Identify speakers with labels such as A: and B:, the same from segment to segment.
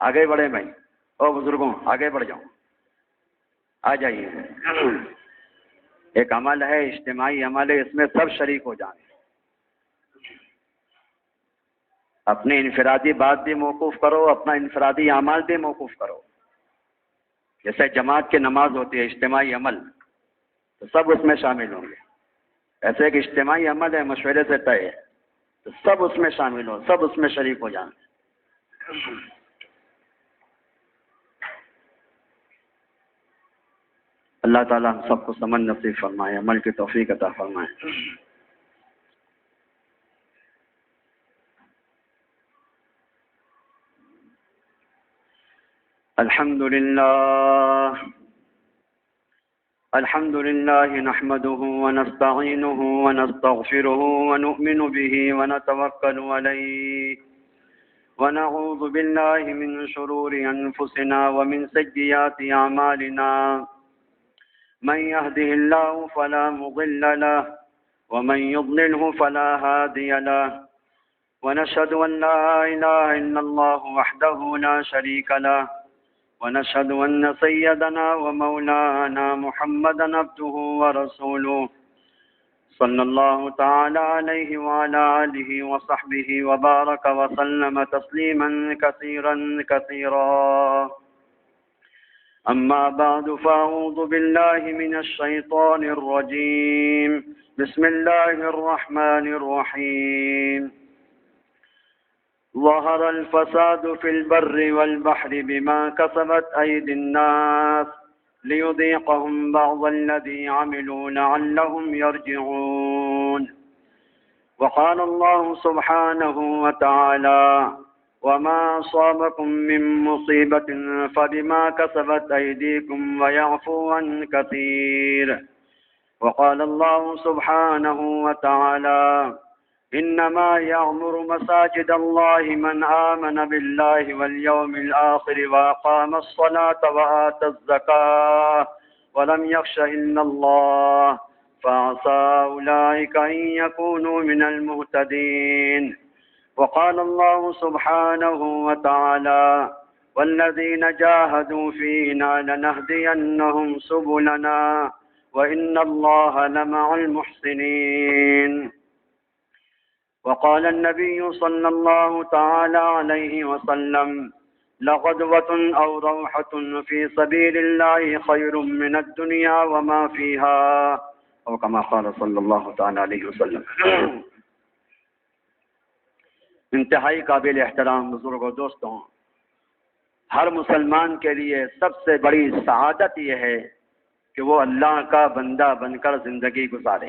A: آگے بڑھے بھائی، او بزرگوں آگے بڑھ جاؤ، آ جائیے۔ ایک عمل ہے، اجتماعی عمل ہے، اس میں سب شریک ہو جائیں۔ اپنی انفرادی بات بھی موقوف کرو، اپنا انفرادی اعمال بھی موقوف کرو۔ جیسے جماعت کی نماز ہوتی ہے اجتماعی عمل، تو سب اس میں شامل ہوں گے۔ ایسے ایک اجتماعی عمل ہے، مشورے سے طے ہے، تو سب اس میں شامل ہو، سب اس میں شریک ہو جائیں۔ اللہ تعالیٰ ہم سب کو سمجھ نصیب فرمائے، عمل کی توفیق عطا فرمائے۔ الحمد لله نحمده ونستعينه ونستغفره ونؤمن به ونتوكل عليه ونعوذ بالله من شرور أنفسنا ومن سيئات أعمالنا، من يهده الله فلا مضل له ومن يضلله فلا هادي له، ونشهد أن لا إله إلا الله وحده لا شريك له، ونشهد أن سيدنا ومولانا محمدا عبده ورسوله، صلى الله تعالى عليه وعلى آله وصحبه وبارك وسلم تسليما كثيرا كثيرا. أما بعد، فأعوذ بالله من الشيطان الرجيم، بسم الله الرحمن الرحيم. ظهر الفساد في البر والبحر بما كسبت أيدي الناس ليذيقهم بعض الذي عملوا لعلهم يرجعون. وقال الله سبحانه وتعالى: وما أصابكم من مصيبة فبما كسبت أيديكم ويعفو عن كثير. وقال الله سبحانه وتعالى: إنما يعمر مساجد الله من آمن بالله واليوم الآخر وأقام الصلاة وآتى الزكاة ولم يخش إلا الله فعسى أولئك أن يكونوا من المهتدين. وقال الله سبحانه وتعالى: والذين جاهدوا فينا لنهدينهم سبلنا وإن الله لمع المحسنين. وقال النبي صلى الله تعالى عليه وسلم: لغدوة أو روحة في سبيل الله خير من الدنيا وما فيها، أو كما قال صلى الله تعالى عليه وسلم. انتہائی قابل احترام بزرگ و دوستوں، ہر مسلمان کے لیے سب سے بڑی سعادت یہ ہے کہ وہ اللہ کا بندہ بن کر زندگی گزارے۔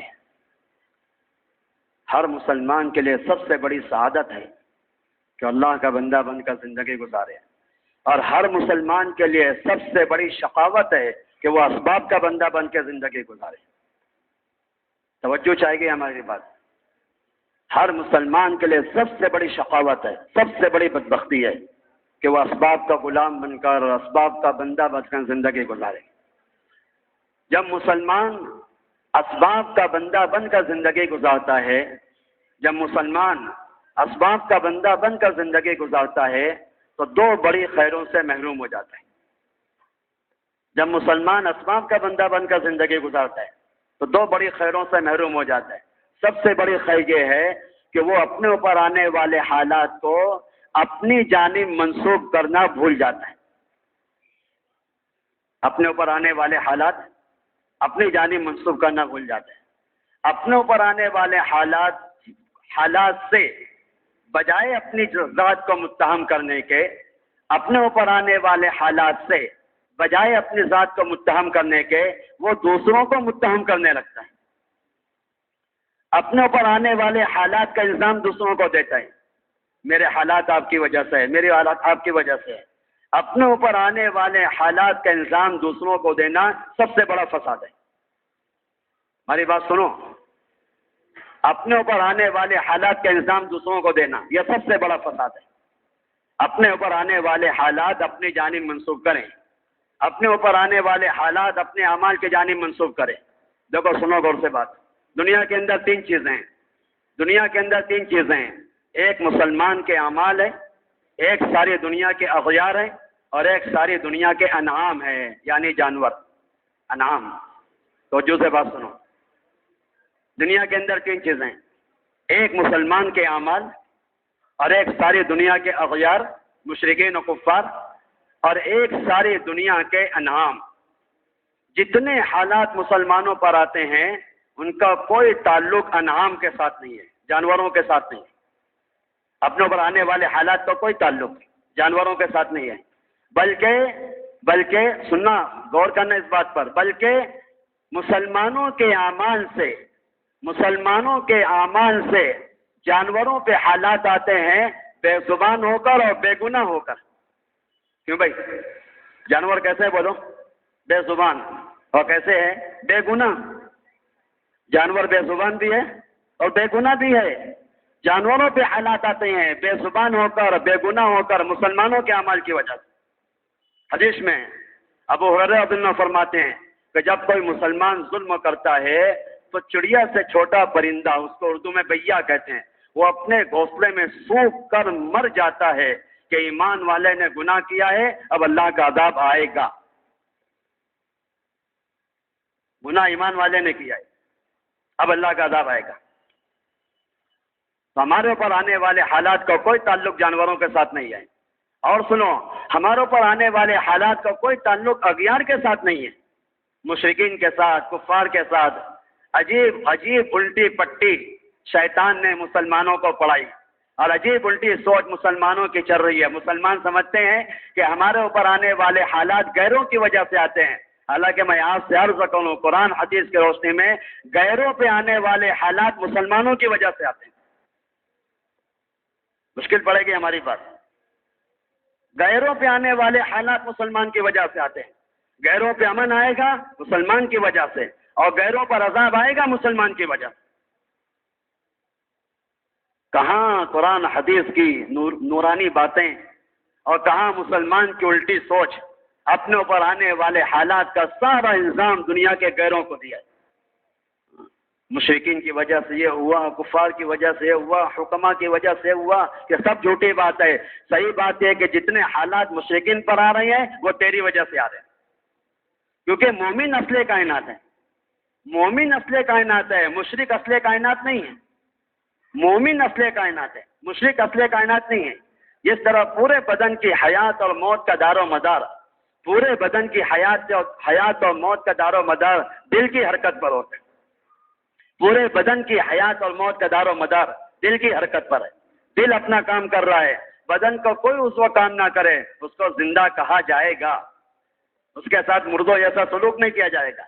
A: ہر مسلمان کے لیے سب سے بڑی سعادت ہے کہ اللہ کا بندہ بن کر زندگی گزارے، اور ہر مسلمان کے لیے سب سے بڑی شقاوت ہے کہ وہ اسباب کا بندہ بن کے زندگی گزارے۔ توجہ چاہیے گی ہماری بات۔ ہر مسلمان کے لیے سب سے بڑی شقاوت ہے، سب سے بڑی بدبختی ہے کہ وہ اسباب کا غلام بن کر اور اسباب کا بندہ بن کر زندگی گزارے۔ جب مسلمان اسباب کا بندہ بن کر زندگی گزارتا ہے، جب مسلمان اسباب کا بندہ بن کر زندگی گزارتا ہے تو دو بڑی خیروں سے محروم ہو جاتا ہے۔ جب مسلمان اسباب کا بندہ بن کر زندگی گزارتا ہے تو دو بڑی خیروں سے محروم ہو جاتا ہے۔ سب سے بڑی خیر یہ ہے کہ وہ اپنے اوپر آنے والے حالات کو اپنی جانب منسوب کرنا بھول جاتا ہے۔ اپنے اوپر آنے والے حالات اپنی جانب منسوب کرنا بھول جاتا ہے۔ اپنے اوپر آنے والے حالات سے بجائے اپنی ذات کو متہم کرنے کے، اپنے اوپر آنے والے حالات سے بجائے اپنی ذات کو متہم کرنے کے، وہ دوسروں کو متہم کرنے لگتا ہے۔ اپنے اوپر آنے والے حالات کا الزام دوسروں کو دیتا ہے، میرے حالات آپ کی وجہ سے ہے، میرے حالات آپ کی وجہ سے ہے۔ اپنے اوپر آنے والے حالات کا الزام دوسروں کو دینا سب سے بڑا فساد ہے۔ ہماری بات سنو، اپنے اوپر آنے والے حالات کا الزام دوسروں کو دینا یہ سب سے بڑا فساد ہے۔ اپنے اوپر آنے والے حالات اپنی جانب منسوب کریں، اپنے اوپر آنے والے حالات اپنے اعمال کی جانب منسوب کریں۔ دیکھو سنو غور سے بات، دنیا کے اندر تین چیزیں ہیں، دنیا کے اندر تین چیزیں ہیں۔ ایک مسلمان کے اعمال ہے، ایک ساری دنیا کے اغیار ہیں اور ایک ساری دنیا کے انعام ہیں، یعنی جانور، انعام۔ توجہ سے بات سنو، دنیا کے اندر تین چیزیں، ایک مسلمان کے اعمال، اور ایک ساری دنیا کے اغیار مشرکین و کفار، اور ایک ساری دنیا کے انعام۔ جتنے حالات مسلمانوں پر آتے ہیں ان کا کوئی تعلق انعام کے ساتھ نہیں ہے، جانوروں کے ساتھ نہیں ہے۔ اپنوں پر آنے والے حالات کا کوئی تعلق جانوروں کے ساتھ نہیں ہے، بلکہ سننا، غور کرنا اس بات پر، بلکہ مسلمانوں کے اعمال سے جانوروں پہ حالات آتے ہیں، بے زبان ہو کر اور بے گناہ ہو کر۔ کیوں بھائی؟ جانور کیسے ہے بولو؟ بے زبان، اور کیسے ہے؟ بے گناہ۔ جانور بے زبان بھی ہے اور بے گناہ بھی ہے۔ جانوروں پہ حالات آتے ہیں بے زبان ہو کر، بے گناہ ہو کر، مسلمانوں کے اعمال کی وجہ سے۔ حدیث میں ابو ہریرہ رضی اللہ عنہ فرماتے ہیں کہ جب کوئی مسلمان ظلم کرتا ہے تو چڑیا سے چھوٹا پرندہ، اس کو اردو میں بیا کہتے ہیں، وہ اپنے گھونسلے میں سوکھ کر مر جاتا ہے کہ ایمان والے نے گناہ کیا ہے، اب اللہ کا عذاب آئے گا۔ گناہ ایمان والے نے کیا ہے، اب اللہ کا عذاب آئے گا۔ تو ہمارے اوپر آنے والے حالات کا کوئی تعلق جانوروں کے ساتھ نہیں ہے۔ اور سنو، ہمارے اوپر آنے والے حالات کا کوئی تعلق اغیار کے ساتھ نہیں ہے، مشرکین کے ساتھ، کفار کے ساتھ۔ عجیب الٹی پٹی شیطان نے مسلمانوں کو پڑھائی، اور عجیب الٹی سوچ مسلمانوں کی چل رہی ہے۔ مسلمان سمجھتے ہیں کہ ہمارے اوپر آنے والے حالات غیروں کی وجہ سے آتے ہیں، حالانکہ میں آپ سے عرض کروں، قرآن حدیث کی روشنی میں غیروں پہ آنے والے حالات مسلمانوں کی وجہ سے آتے ہیں۔ مشکل پڑے گی ہماری بات۔ غیروں پہ آنے والے حالات مسلمان کی وجہ سے آتے ہیں۔ غیروں پہ امن آئے گا مسلمان کی وجہ سے، اور غیروں پر عذاب آئے گا مسلمان کی وجہ سے۔ کہاں قرآن حدیث کی نورانی باتیں، اور کہاں مسلمان کی الٹی سوچ، اپنے اوپر آنے والے حالات کا سارا الزام دنیا کے غیروں کو دیا ہے۔ مشرکین کی وجہ سے یہ ہوا، کفار کی وجہ سے یہ ہوا، حکما کی وجہ سے ہوا، کہ سب جھوٹی بات ہے۔ صحیح بات یہ ہے کہ جتنے حالات مشرکین پر آ رہے ہیں وہ تیری وجہ سے آ رہے ہیں، کیونکہ مومن اصل کائنات ہے، مومن اصل کائنات ہے، مشرک اصل کائنات نہیں ہے۔ مومن اصل کائنات ہے، مشرک اصل کائنات نہیں ہے۔ اس طرح پورے بدن کی حیات اور موت کا دار و مدار، پورے بدن کی حیات اور موت کا دار و مدار دل کی حرکت پر ہوتا ہے۔ پورے بدن کی حیات اور موت کا دار و مدار دل کی حرکت پر ہے۔ دل اپنا کام کر رہا ہے، بدن کو کوئی عضو کام نہ کرے اس کو زندہ کہا جائے گا، اس کے ساتھ مردوں جیسا سلوک نہیں کیا جائے گا۔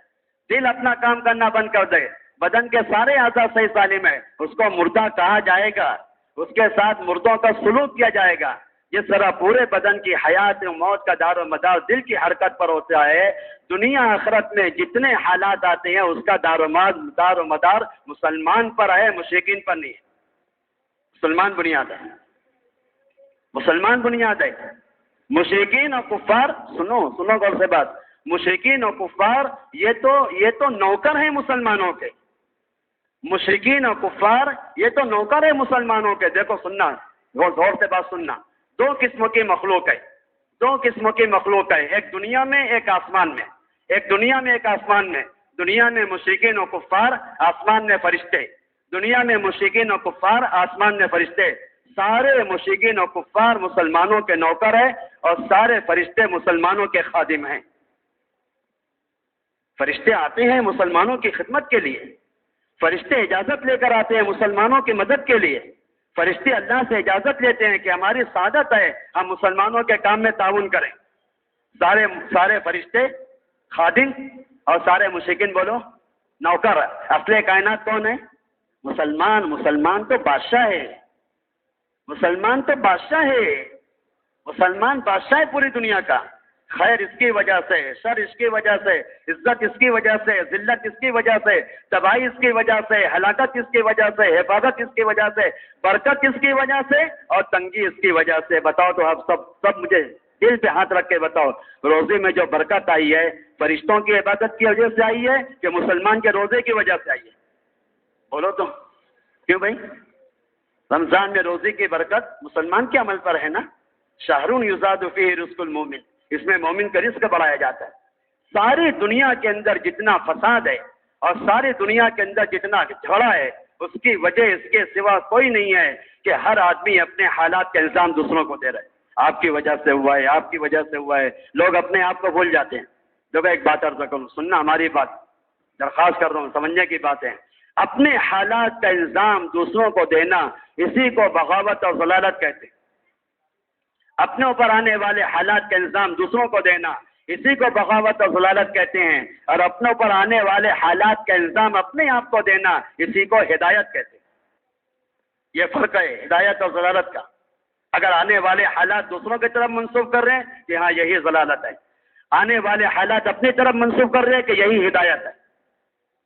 A: دل اپنا کام کرنا بند کر دے، بدن کے سارے اعضاء صحیح سالم ہے، اس کو مردہ کہا جائے گا، اس کے ساتھ مردوں کا سلوک کیا جائے گا۔ جس طرح پورے بدن کی حیات و موت کا دار و مدار دل کی حرکت پر ہوتا ہے، دنیا آخرت میں جتنے حالات آتے ہیں اس کا دار و مدار مسلمان پر ہے، مشرکین پر نہیں ہے۔ مسلمان بنیاد ہے، مسلمان بنیاد ہے۔ مشرکین اور کفار، سنو غور سے بات، مشرکین اور کفار یہ تو نوکر ہیں مسلمانوں کے۔ مشرکین اور کفار یہ تو نوکر ہیں مسلمانوں کے۔ دیکھو سننا، غور سے بات سننا، دو قسموں کی مخلوق ہے، دو قسموں کی مخلوق ہے، ایک دنیا میں ایک آسمان میں، ایک دنیا میں ایک آسمان میں۔ دنیا میں مشرکین و کفار، آسمان میں فرشتے۔ دنیا میں مشرکین و کفار، آسمان میں فرشتے۔ سارے مشرکین و کفار مسلمانوں کے نوکر ہیں، اور سارے فرشتے مسلمانوں کے خادم ہیں۔ فرشتے آتے ہیں مسلمانوں کی خدمت کے لیے، فرشتے اجازت لے کر آتے ہیں مسلمانوں کی مدد کے لیے۔ فرشتے اللہ سے اجازت لیتے ہیں کہ ہماری سعادت ہے ہم مسلمانوں کے کام میں تعاون کریں۔ سارے فرشتے خادم، اور سارے مشرکین بولو نوکر۔ اصل کائنات کون ہے؟ مسلمان۔ مسلمان تو بادشاہ ہے، مسلمان تو بادشاہ ہے، مسلمان بادشاہ ہے پوری دنیا کا۔ خیر اس کی وجہ سے، شر اس کی وجہ سے، عزت اس کی وجہ سے، ذلت اس کی وجہ سے، تباہی اس کی وجہ سے، ہلاکت اس کی وجہ سے، حفاظت اس کی وجہ سے، برکت اس کی وجہ سے، اور تنگی اس کی وجہ سے۔ بتاؤ تو آپ سب مجھے دل پہ ہاتھ رکھ کے بتاؤ، روزے میں جو برکت آئی ہے فرشتوں کی عبادت کی وجہ سے آئی ہے کہ مسلمان کے روزے کی وجہ سے آئی ہے؟ بولو تم، کیوں بھائی؟ رمضان میں روزے کی برکت مسلمان کے عمل پر ہے نا، شہر یزاد فیہ رزق المومن، اس میں مومن کا رزق بڑھایا جاتا ہے۔ ساری دنیا کے اندر جتنا فساد ہے اور ساری دنیا کے اندر جتنا جھگڑا ہے، اس کی وجہ اس کے سوا کوئی نہیں ہے کہ ہر آدمی اپنے حالات کا الزام دوسروں کو دے رہا ہے۔ آپ کی وجہ سے ہوا ہے، آپ کی وجہ سے ہوا ہے، لوگ اپنے آپ کو بھول جاتے ہیں۔ دیکھو ایک بات عرض کروں، سننا ہماری بات، درخواست کر رہا ہوں، سمجھنے کی بات ہے۔ اپنے حالات کا الزام دوسروں کو دینا، اسی کو بغاوت اور ضلالت کہتے ہیں۔ اپنے اوپر آنے والے حالات کا الزام دوسروں کو دینا، اسی کو بغاوت اور ضلالت کہتے ہیں، اور اپنے اوپر آنے والے حالات کا الزام اپنے آپ کو دینا، اسی کو ہدایت کہتے ہیں۔ یہ فرق ہے ہدایت اور ضلالت کا۔ اگر آنے والے حالات دوسروں کی طرف منسوخ کر رہے ہیں کہ ہاں یہی ضلالت ہے، آنے والے حالات اپنی طرف منسوخ کر رہے ہیں کہ یہی ہدایت ہے۔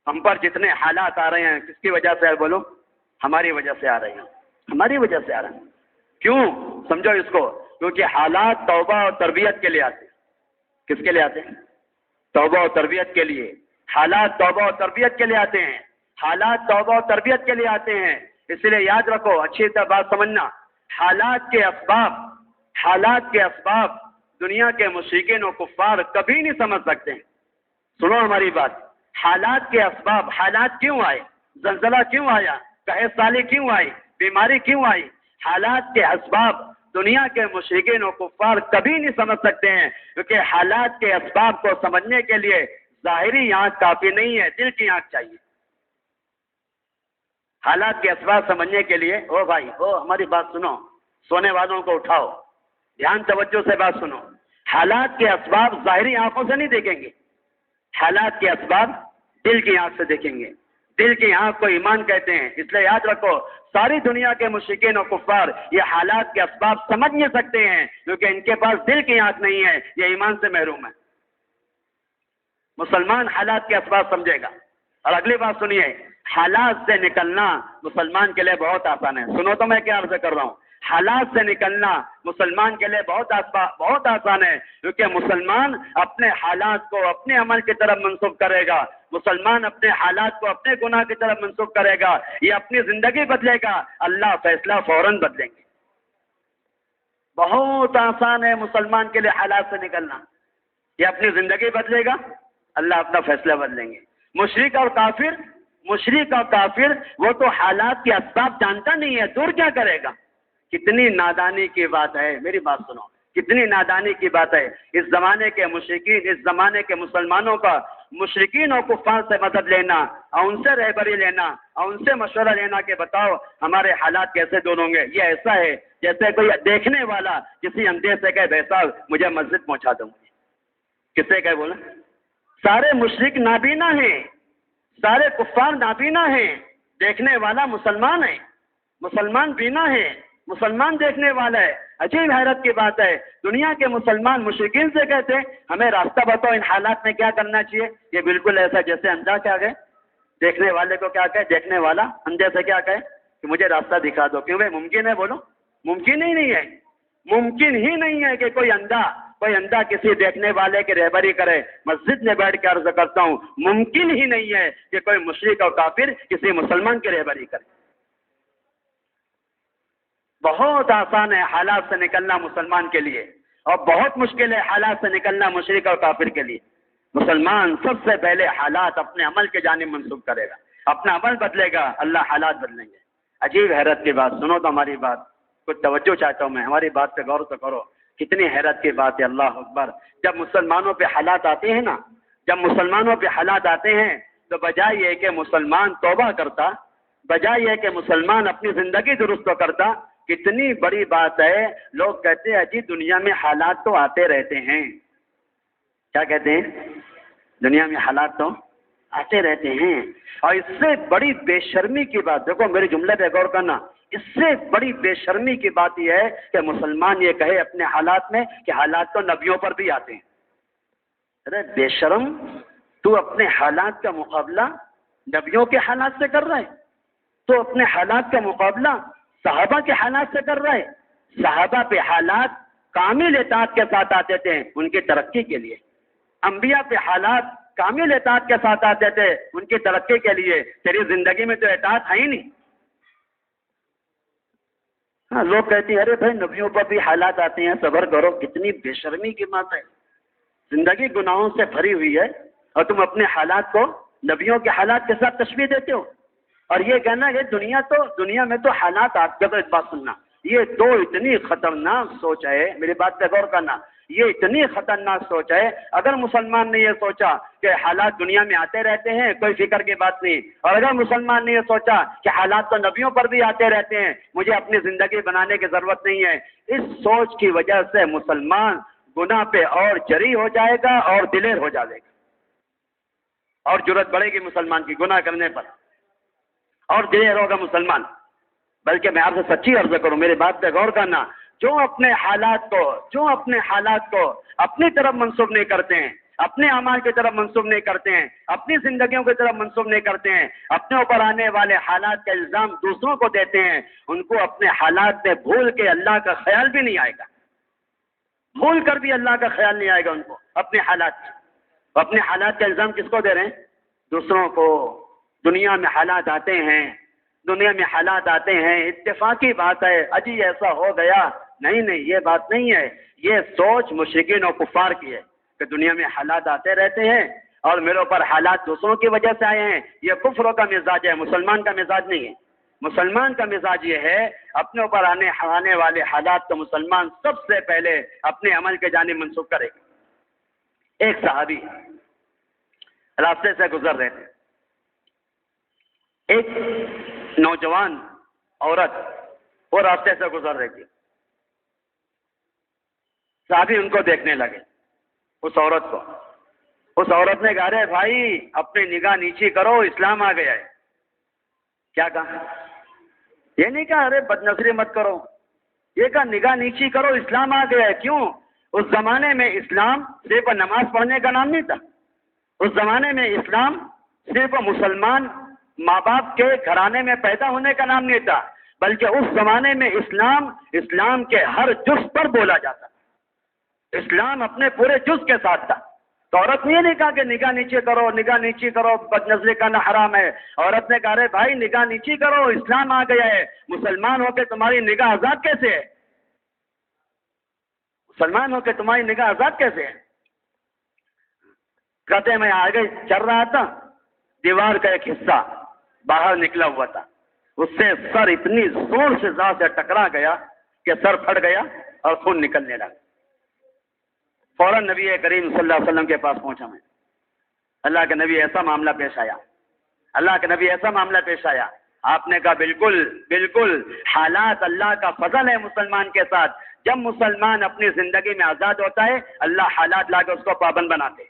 A: ہم پر جتنے حالات آ رہے ہیں کس کی وجہ سے ہے بولو؟ ہماری وجہ سے آ رہے ہیں، ہماری وجہ سے آ رہے ہیں۔ کیوں؟ سمجھو اس کو، کیونکہ حالات توبہ اور تربیت کے لیے آتے ہیں۔ کس کے لیے آتے ہیں؟ توبہ اور تربیت کے لیے۔ حالات توبہ اور تربیت کے لیے آتے ہیں، حالات توبہ اور تربیت کے لیے آتے ہیں۔ اس لیے یاد رکھو، اچھی طرح بات سمجھنا، حالات کے اسباب دنیا کے مشرکین و کفار کبھی نہیں سمجھ سکتے ہیں۔ سنو ہماری بات، حالات کے اسباب، حالات کیوں آئے؟ زلزلہ کیوں آیا؟ قحط سالی کیوں آئی؟ بیماری کیوں آئی؟ حالات کے اسباب دنیا کے مشرکین و کفار کبھی نہیں سمجھ سکتے ہیں، کیونکہ حالات کے اسباب کو سمجھنے کے لیے ظاہری آنکھ کافی نہیں ہے، دل کی آنکھ چاہیے۔ حالات کے اسباب سمجھنے کے لیے، او بھائی، ہماری بات سنو، سونے والوں کو اٹھاؤ، دھیان توجہ سے بات سنو۔ حالات کے اسباب ظاہری آنکھوں سے نہیں دیکھیں گے، حالات کے اسباب دل کی آنکھ سے دیکھیں گے۔ دل کی آنکھ کو ایمان کہتے ہیں۔ اس لیے یاد رکھو، ساری دنیا کے مشرکین و کفار یہ حالات کے اسباب سمجھ نہیں سکتے ہیں، کیونکہ ان کے پاس دل کی آنکھ نہیں ہے، یہ ایمان سے محروم ہے۔ مسلمان حالات کے اسباب سمجھے گا۔ اور اگلی بات سنیے، حالات سے نکلنا مسلمان کے لیے بہت آسان ہے۔ سنو تو میں کیا عرض کر رہا ہوں، حالات سے نکلنا مسلمان کے لیے بہت آسان ہے، کیونکہ مسلمان اپنے حالات کو اپنے عمل کی طرف منسوخ کرے گا، مسلمان اپنے حالات کو اپنے گناہ کی طرف منسوخ کرے گا، یہ اپنی زندگی بدلے گا، اللہ فیصلہ فوراً بدلیں گے۔ بہت آسان ہے مسلمان کے لیے حالات سے نکلنا، یہ اپنی زندگی بدلے گا، اللہ اپنا فیصلہ بدلیں گے۔ مشرک اور کافر وہ تو حالات کے اسباب جانتا نہیں ہے، دور کیا کرے گا؟ کتنی نادانی کی بات ہے، میری بات سنو، کتنی نادانی کی بات ہے۔ اس زمانے کے مشرکین، اس زمانے کے مسلمانوں کا مشرکین اور کفار سے مدد لینا اور ان سے رہبری لینا اور ان سے مشورہ لینا کہ بتاؤ ہمارے حالات کیسے دور ہوں گے، یہ ایسا ہے جیسے کوئی دیکھنے والا کسی اندھے سے کہے بھائی صاحب مجھے مسجد پہنچا دو۔ کسے کہے بولا؟ سارے مشرک نابینا ہیں، سارے کفار نابینا ہیں، دیکھنے والا مسلمان ہے، مسلمان بینا ہے، مسلمان دیکھنے والا ہے۔ عجیب حیرت کی بات ہے، دنیا کے مسلمان مشرکین سے کہتے ہیں ہمیں راستہ بتاؤ ان حالات میں کیا کرنا چاہیے، یہ بالکل ایسا جیسے اندھا کیا کہے، دیکھنے والے کو کیا کہے، دیکھنے والا اندھے سے کیا کہے کہ مجھے راستہ دکھا دو۔ کیوں بھائی ممکن ہے؟ بولو ممکن ہی نہیں ہے، ممکن ہی نہیں ہے کہ کوئی اندھا کسی دیکھنے والے کی رہبری کرے۔ مسجد میں بیٹھ کے عرض کرتا ہوں، ممکن ہی نہیں ہے کہ کوئی مشرک اور کافر کسی مسلمان کی رہبری کرے۔ بہت آسان ہے حالات سے نکلنا مسلمان کے لیے، اور بہت مشکل ہے حالات سے نکلنا مشرک اور کافر کے لیے۔ مسلمان سب سے پہلے حالات اپنے عمل کے جانب منسوخ کرے گا، اپنا عمل بدلے گا، اللہ حالات بدلیں گے۔ عجیب حیرت کی بات، سنو تو ہماری بات، کچھ توجہ چاہتا ہوں میں، ہماری بات پہ غور تو کرو، کتنی حیرت کی بات ہے، اللہ اکبر۔ جب مسلمانوں پہ حالات آتے ہیں نا، جب مسلمانوں پہ حالات آتے ہیں تو بجائے یہ کہ مسلمان توبہ کرتا، بجائے یہ کہ مسلمان اپنی زندگی درست کرتا، کتنی بڑی بات ہے، لوگ کہتے ہیں جی دنیا میں حالات تو آتے رہتے ہیں۔ کیا کہتے ہیں؟ دنیا میں حالات تو آتے رہتے ہیں۔ اور اس سے بڑی بے شرمی کی بات، دیکھو میرے جملے پہ غور کرنا، اس سے بڑی بے شرمی کی بات یہ ہے کہ مسلمان یہ کہے اپنے حالات میں کہ حالات تو نبیوں پر بھی آتے ہیں۔ ارے بے شرم، تو اپنے حالات کا مقابلہ نبیوں کے حالات سے کر رہا ہے، تو اپنے حالات کا مقابلہ صحابہ کے حالات سے کر رہا ہے۔ صحابہ پہ حالات کامل اطاعت کے ساتھ آتے تھے ان کی ترقی کے لیے، انبیاء پہ حالات کامل اطاعت کے ساتھ آتے تھے ان کی ترقی کے لیے۔ تیری زندگی میں تو اطاعت ہے ہی نہیں، ہاں لوگ کہتے ہیں ارے بھائی نبیوں پر بھی حالات آتے ہیں صبر کرو. کتنی بے شرمی کی بات ہے. زندگی گناہوں سے بھری ہوئی ہے اور تم اپنے حالات کو نبیوں کے حالات کے ساتھ تشبیہ دیتے ہو. اور یہ کہنا کہ دنیا میں تو حالات آپ جب ایک بات سننا، یہ تو اتنی خطرناک سوچ ہے. میری بات پہ غور کرنا. یہ اتنی خطرناک سوچ ہے. اگر مسلمان نے یہ سوچا کہ حالات دنیا میں آتے رہتے ہیں کوئی فکر کی بات نہیں، اور اگر مسلمان نے یہ سوچا کہ حالات تو نبیوں پر بھی آتے رہتے ہیں مجھے اپنی زندگی بنانے کی ضرورت نہیں ہے، اس سوچ کی وجہ سے مسلمان گناہ پہ اور جری ہو جائے گا اور دلیر ہو جائے گا، اور جرأت بڑھے گی مسلمان کی گناہ کرنے پر، اور دلیر ہوگا مسلمان. بلکہ میں آپ سے سچی عرض کروں، میری بات پہ غور کرنا، جو اپنے حالات کو اپنی طرف منسوب نہیں کرتے ہیں، اپنے اعمال کی طرف منسوب نہیں کرتے ہیں، اپنی زندگیوں کی طرف منسوب نہیں کرتے ہیں، اپنے اوپر آنے والے حالات کا الزام دوسروں کو دیتے ہیں، ان کو اپنے حالات میں بھول کے اللہ کا خیال بھی نہیں آئے گا. بھول کر بھی اللہ کا خیال نہیں آئے گا ان کو اپنے حالات کا الزام کس کو دے رہے ہیں؟ دوسروں کو. دنیا میں حالات آتے ہیں، اتفاقی بات ہے، اجی ایسا ہو گیا. نہیں یہ بات نہیں ہے. یہ سوچ مشرکین اور کفار کی ہے کہ دنیا میں حالات آتے رہتے ہیں اور میرے اوپر حالات دوسروں کی وجہ سے آئے ہیں. یہ کفروں کا مزاج ہے، مسلمان کا مزاج نہیں ہے. مسلمان کا مزاج یہ ہے اپنے اوپر آنے والے حالات تو مسلمان سب سے پہلے اپنے عمل کے جانب منسوخ کرے گا. ایک صحابی راستے سے گزر رہے تھے، ایک نوجوان عورت وہ راستے سے گزر رہی تھی. صحابی ان کو دیکھنے لگے، اس عورت نے کہا ارے بھائی اپنی نگاہ نیچی کرو، اسلام آ گیا ہے. کیا کہا؟ یہ نہیں کہا ارے بد نظری مت کرو، یہ کہا نگاہ نیچی کرو، اسلام آ گیا ہے. کیوں؟ اس زمانے میں اسلام صرف نماز پڑھنے کا نام نہیں تھا. اس زمانے میں اسلام صرف مسلمان ماں باپ کے گھرانے میں پیدا ہونے کا نام نہیں تھا، بلکہ اس زمانے میں اسلام کے ہر جز پر بولا جاتا. اسلام اپنے پورے جز کے ساتھ تھا. تو عورت نے یہ نہیں کہا کہ نگاہ نیچی کرو بد نظری کرنا حرام ہے. عورت نے کہا رے بھائی نگاہ نیچی کرو، اسلام آ گیا ہے. مسلمان ہو کے تمہاری نگاہ آزاد کیسے ہے؟ کہتے میں آگے چل رہا تھا، دیوار کا ایک حصہ باہر نکلا ہوا تھا، اس سے سر اتنی زور سے ذات سے ٹکرا گیا کہ سر پھٹ گیا اور خون نکلنے لگا. فوراً نبی کریم صلی اللہ علیہ وسلم کے پاس پہنچا میں. اللہ کے نبی ایسا معاملہ پیش آیا. آپ نے کہا بالکل حالات اللہ کا فضل ہے مسلمان کے ساتھ. جب مسلمان اپنی زندگی میں آزاد ہوتا ہے اللہ حالات لا کے اس کو پابند بناتے.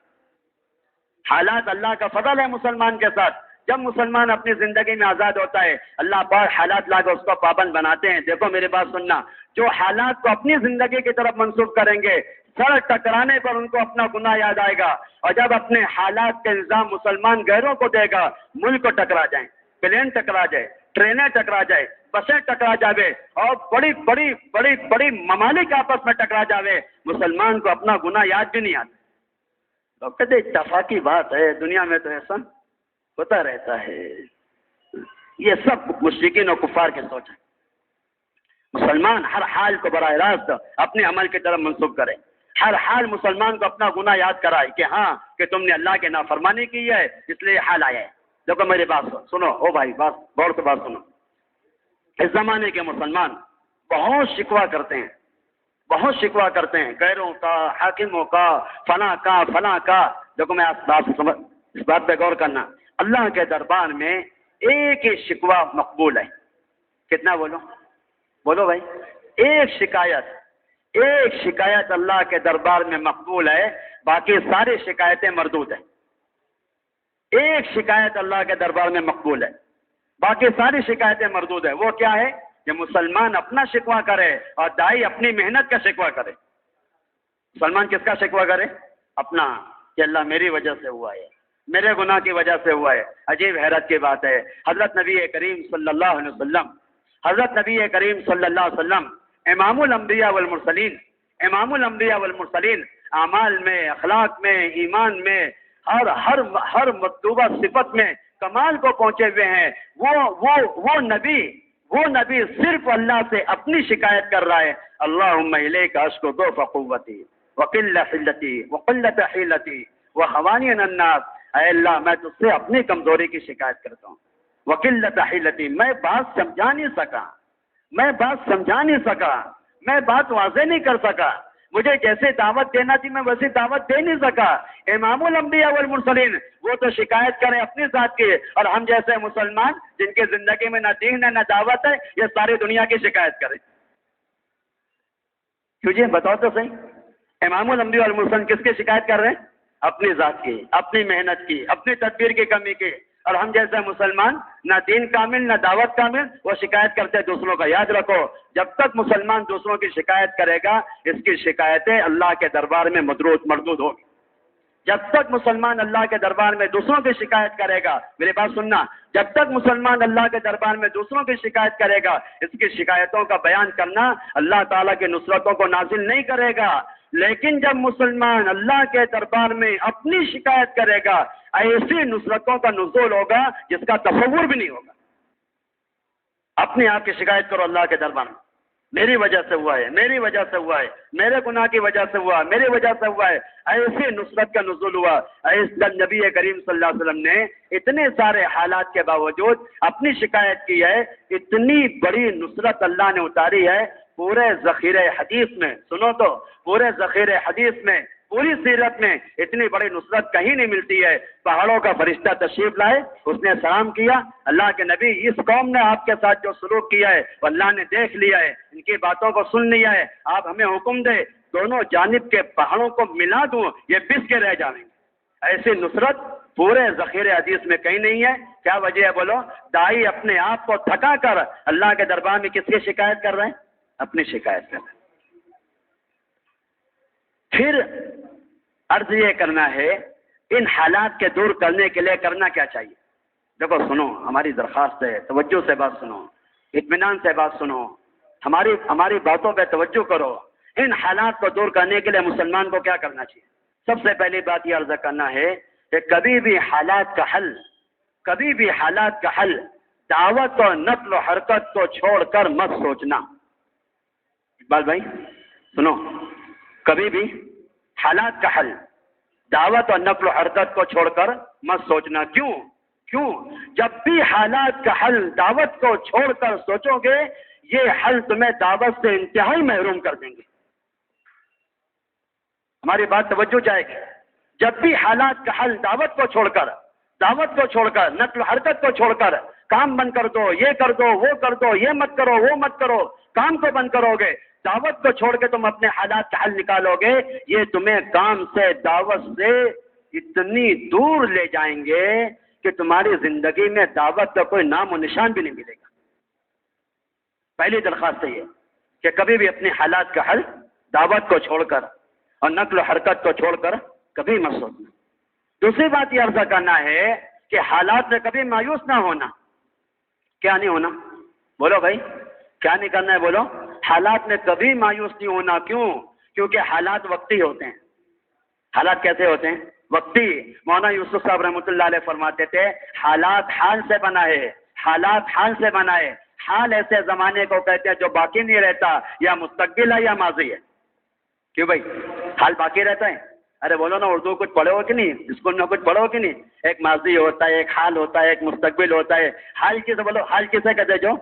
A: حالات اللہ کا فضل ہے مسلمان کے ساتھ. جب مسلمان اپنی زندگی میں آزاد ہوتا ہے اللہ پاک حالات لا کے اس کو پابند بناتے ہیں. دیکھو میری بات سننا، جو حالات کو اپنی زندگی کی طرف منسوخ کریں گے سر ٹکرانے پر ان کو اپنا گناہ یاد آئے گا. اور جب اپنے حالات کے الزام مسلمان غیروں کو دے گا، ملک کو ٹکرا جائیں، پلین ٹکرا جائے، ٹرینیں ٹکرا جائے، بسیں ٹکرا جاوے اور بڑی ممالک آپس میں ٹکرا جاوے، مسلمان کو اپنا گناہ یاد بھی نہیں آتا. تو کہتے اتفاقی بات ہے، دنیا میں تو ایسا ہوتا رہتا ہے. یہ سب مشرکین و کفار کے سوچ ہے. مسلمان ہر حال کو براہ راست اپنے عمل کی طرف منسوخ کرے. ہر حال مسلمان کو اپنا گناہ یاد کرائے کہ ہاں کہ تم نے اللہ کے نافرمانی کی ہے اس لیے حال آیا ہے. دیکھو میری بات سنو، او بھائی غور سے بات سنو. اس زمانے کے مسلمان بہت شکوہ کرتے ہیں غیروں کا، حاکموں کا، فلاں کا. دیکھو میں اس بات پہ غور کرنا، اللہ کے دربار میں ایک ہی شکوہ مقبول ہے. کتنا بولو بھائی؟ ایک شکایت اللہ کے دربار میں مقبول ہے، باقی ساری شکایتیں مردود ہیں. ایک شکایت اللہ کے دربار میں مقبول ہے، باقی ساری شکایتیں مردود ہیں. وہ کیا ہے؟ کہ مسلمان اپنا شکوہ کرے اور دائی اپنی محنت کا شکوہ کرے. مسلمان کس کا شکوہ کرے؟ اپنا، کہ اللہ میری وجہ سے ہوا ہے، میرے گناہ کی وجہ سے ہوا ہے. عجیب حیرت کی بات ہے، حضرت نبی کریم صلی اللہ علیہ وسلم امام الانبیاء والمرسلین، اعمال میں، اخلاق میں، ایمان میں، ہر مطلوبہ صفت میں کمال کو پہنچے ہوئے ہیں. وہ وہ نبی صرف اللہ سے اپنی شکایت کر رہا ہے، اللہم الیک اشکو ضعف قوتی وقلۃ حیلتی وقلۃ حیلتی وحوانی الناس، اے اللہ میں تجھ سے اپنی کمزوری کی شکایت کرتا ہوں، وقلۃ حیلتی، میں بات سمجھا نہیں سکا، میں بات واضح نہیں کر سکا، مجھے جیسے دعوت دینا تھی میں ویسے دعوت دے نہیں سکا۔ امام الانبیاء والمرسلین وہ تو شکایت کریں اپنی ذات کی، اور ہم جیسے مسلمان جن کی زندگی میں نہ دین ہے نہ دعوت ہے، یہ ساری دنیا کی شکایت کریں۔ کیوں جی بتاؤ تو صحیح، امام الانبیاء والمرسلین کس کی شکایت کر رہے ہیں؟ اپنی ذات کی، اپنی محنت کی، اپنی تدبیر کی کمی کی، اور ہم جیسے مسلمان نہ دین کامل نہ دعوت کامل، وہ شکایت کرتے ہیں دوسروں کا۔ یاد رکھو جب تک مسلمان دوسروں کی شکایت کرے گا اس کی شکایتیں اللہ کے دربار میں مردود ہوگی۔ جب تک مسلمان اللہ کے دربار میں دوسروں کی شکایت کرے گا، میری بات سننا، جب تک مسلمان اللہ کے دربار میں دوسروں کی شکایت کرے گا، اس کی شکایتوں کا بیان کرنا اللہ تعالیٰ کی نصرتوں کو نازل نہیں کرے گا۔ لیکن جب مسلمان اللہ کے دربار میں اپنی شکایت کرے گا، ایسی نصرتوں کا نزول ہوگا جس کا تصور بھی نہیں ہوگا۔ اپنے آپ کی شکایت کرو اللہ کے دربار میں، میری وجہ سے ہوا ہے، میری وجہ سے ہوا ہے، میرے گناہ کی وجہ سے ہوا، میری وجہ سے ہوا ہے، ایسی نصرت کا نزول ہوا۔ نبی کریم صلی اللہ علیہ وسلم نے اتنے سارے حالات کے باوجود اپنی شکایت کی ہے، اتنی بڑی نصرت اللہ نے اتاری ہے پورے ذخیرہ حدیث میں۔ سنو تو، پورے ذخیرہ حدیث میں، پوری سیرت میں اتنی بڑی نصرت کہیں نہیں ملتی ہے۔ پہاڑوں کا فرشتہ تشریف لائے، اس نے سلام کیا، اللہ کے نبی اس قوم نے آپ کے ساتھ جو سلوک کیا ہے وہ اللہ نے دیکھ لیا ہے، ان کی باتوں کو سن لیا ہے، آپ ہمیں حکم دے دونوں جانب کے پہاڑوں کو ملا دوں، یہ پس کے رہ جائیں گے۔ ایسی نصرت پورے ذخیرہ حدیث میں کہیں نہیں ہے۔ کیا وجہ ہے بولو؟ دائی اپنے آپ کو تھکا کر اللہ کے دربار میں کس کی شکایت کر رہے ہیں؟ اپنی شکایت کر رہے ہیں۔ پھر عرض یہ کرنا ہے ان حالات کے دور کرنے کے لیے کرنا کیا چاہیے؟ دیکھو سنو، ہماری درخواست ہے، توجہ سے بات سنو، اطمینان سے بات سنو، ہماری باتوں پہ توجہ کرو۔ ان حالات کو دور کرنے کے لیے مسلمان کو کیا کرنا چاہیے؟ سب سے پہلی بات یہ عرض کرنا ہے کہ کبھی بھی حالات کا حل دعوت اور نقل و حرکت کو چھوڑ کر مت سوچنا۔ اقبال بھائی سنو، کبھی بھی حالات کا حل دعوت اور نقل و حرکت کو چھوڑ کر مت سوچنا۔ کیوں؟ جب بھی حالات کا حل دعوت کو چھوڑ کر سوچو گے، یہ حل تمہیں دعوت سے انتہائی محروم کر دیں گے۔ ہماری بات توجہ جائے گی۔ جب بھی حالات کا حل دعوت کو چھوڑ کر نقل و حرکت کو چھوڑ کر کام بند کر دو، یہ کر دو، وہ کر دو، یہ مت کرو، وہ مت کرو، کام کو بند کرو گے، دعوت کو چھوڑ کے تم اپنے حالات کا حل نکالو گے، یہ تمہیں کام سے دعوت سے اتنی دور لے جائیں گے کہ تمہاری زندگی میں دعوت کا کوئی نام و نشان بھی نہیں ملے گا۔ پہلی درخواست یہ کہ کبھی بھی اپنے حالات کا حل دعوت کو چھوڑ کر اور نقل و حرکت کو چھوڑ کر کبھی مت سوچنا۔ دوسری بات یہ عرض کرنا ہے کہ حالات میں کبھی مایوس نہ ہونا۔ کیا نہیں ہونا؟ بولو بھائی، کیا نہیں کرنا ہے؟ بولو۔ حالات میں کبھی مایوس نہیں ہونا۔ کیونکہ حالات وقتی ہوتے ہیں۔ حالات کیسے ہوتے ہیں؟ وقتی۔ مولانا یوسف صاحب رحمۃ اللہ علیہ فرماتے تھے حالات حال سے بنا ہے، حالات حال سے بنا ہے۔ حال ایسے زمانے کو کہتے ہیں جو باقی نہیں رہتا، یا مستقبل ہے یا ماضی ہے۔ کیوں بھائی؟ حال باقی رہتا ہے؟ ارے بولو نا، اردو کچھ پڑھو ہو کہ نہیں؟ اسکول میں کچھ پڑھو کہ نہیں؟ ایک ماضی ہوتا ہے، ایک حال ہوتا ہے، ایک مستقبل ہوتا ہے۔ حال کسے بولو؟ حال کسے کہتے جو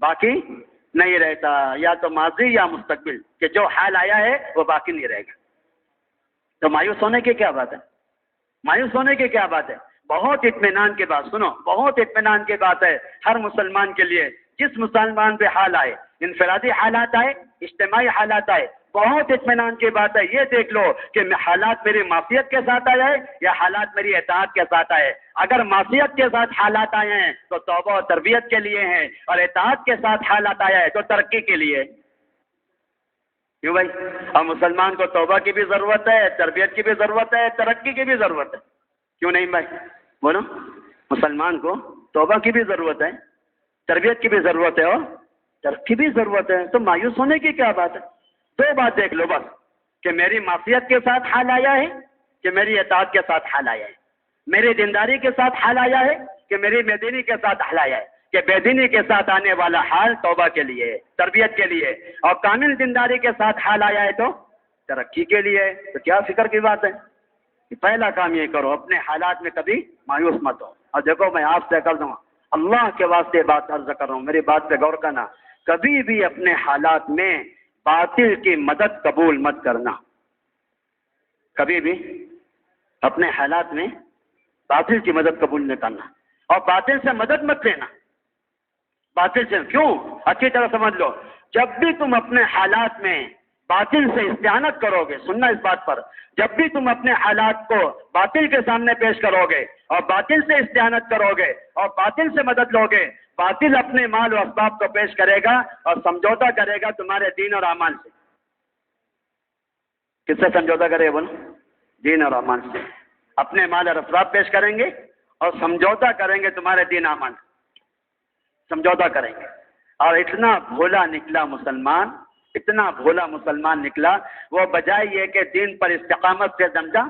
A: باقی نہیں رہتا، یا تو ماضی یا مستقبل، کہ جو حال آیا ہے وہ باقی نہیں رہے گا۔ تو مایوس ہونے کی کیا بات ہے؟ مایوس ہونے کی کیا بات ہے؟ بہت اطمینان کی بات سنو، بہت اطمینان کی بات ہے ہر مسلمان کے لیے۔ جس مسلمان پہ حال آئے، انفرادی حالات آئے، اجتماعی حالات آئے، بہت اطمینان کی بات ہے۔ یہ دیکھ لو کہ حالات میری معصیت کے ساتھ آئے یا حالات میری اطاعت کے ساتھ آئے۔ اگر معصیت کے ساتھ حالات آئے ہیں تو توبہ و تربیت کے لیے ہیں، اور اطاعت کے ساتھ حالات آیا ہے تو ترقی کے لیے۔ کیوں بھائی؟ اور مسلمان کو توبہ کی بھی ضرورت ہے، تربیت کی بھی ضرورت ہے، ترقی کی بھی ضرورت ہے۔ کیوں نہیں بھائی؟ بولو۔ مسلمان کو توبہ کی بھی ضرورت ہے، تربیت کی بھی ضرورت ہے، اور ترقی بھی ضرورت ہے۔ تو مایوس ہونے کی کیا بات ہے؟ دو بات دیکھ لو بس، کہ میری معصیت کے ساتھ حال آیا ہے کہ میری اطاعت کے ساتھ حال آیا ہے، میری دینداری کے ساتھ حال آیا ہے کہ میری بے دینی کے ساتھ حال آیا ہے۔ کہ بے دینی کے ساتھ آنے والا حال توبہ کے لیے، تربیت کے لیے، اور کامل دینداری کے ساتھ حال آیا ہے تو ترقی کے لیے. تو کیا فکر کی بات ہے؟ پہلا کام یہ کرو، اپنے حالات میں کبھی مایوس مت ہو. اور دیکھو میں آپ سے کر دوں، اللہ کے واسطے بات عرض کر رہا ہوں، میری بات پہ غور کرنا، کبھی بھی اپنے حالات میں باطل کی مدد قبول مت کرنا. کبھی بھی اپنے حالات میں باطل کی مدد قبول نہیں کرنا، اور باطل سے مدد مت لینا. باطل سے کیوں؟ اچھی طرح سمجھ لو، جب بھی تم اپنے حالات میں باطل سے استعانت کرو گے، سننا اس بات پر، جب بھی تم اپنے حالات کو باطل کے سامنے پیش کرو گے اور باطل سے استعانت کرو گے اور باطل سے مدد لو گے، باطل اپنے مال و اسباب کو پیش کرے گا اور سمجھوتا کرے گا تمہارے دین اور اعمال سے. کس سے سمجھوتا کرے گا بولو؟ دین اور اعمال سے. اپنے مال اور اسباب پیش کریں گے اور سمجھوتا کریں گے تمہارے دین اعمال سے، سمجھوتا کریں گے. اور اتنا بھولا نکلا مسلمان، اتنا بھولا مسلمان نکلا، وہ بجائے یہ کہ دین پر استقامت سے جمتا،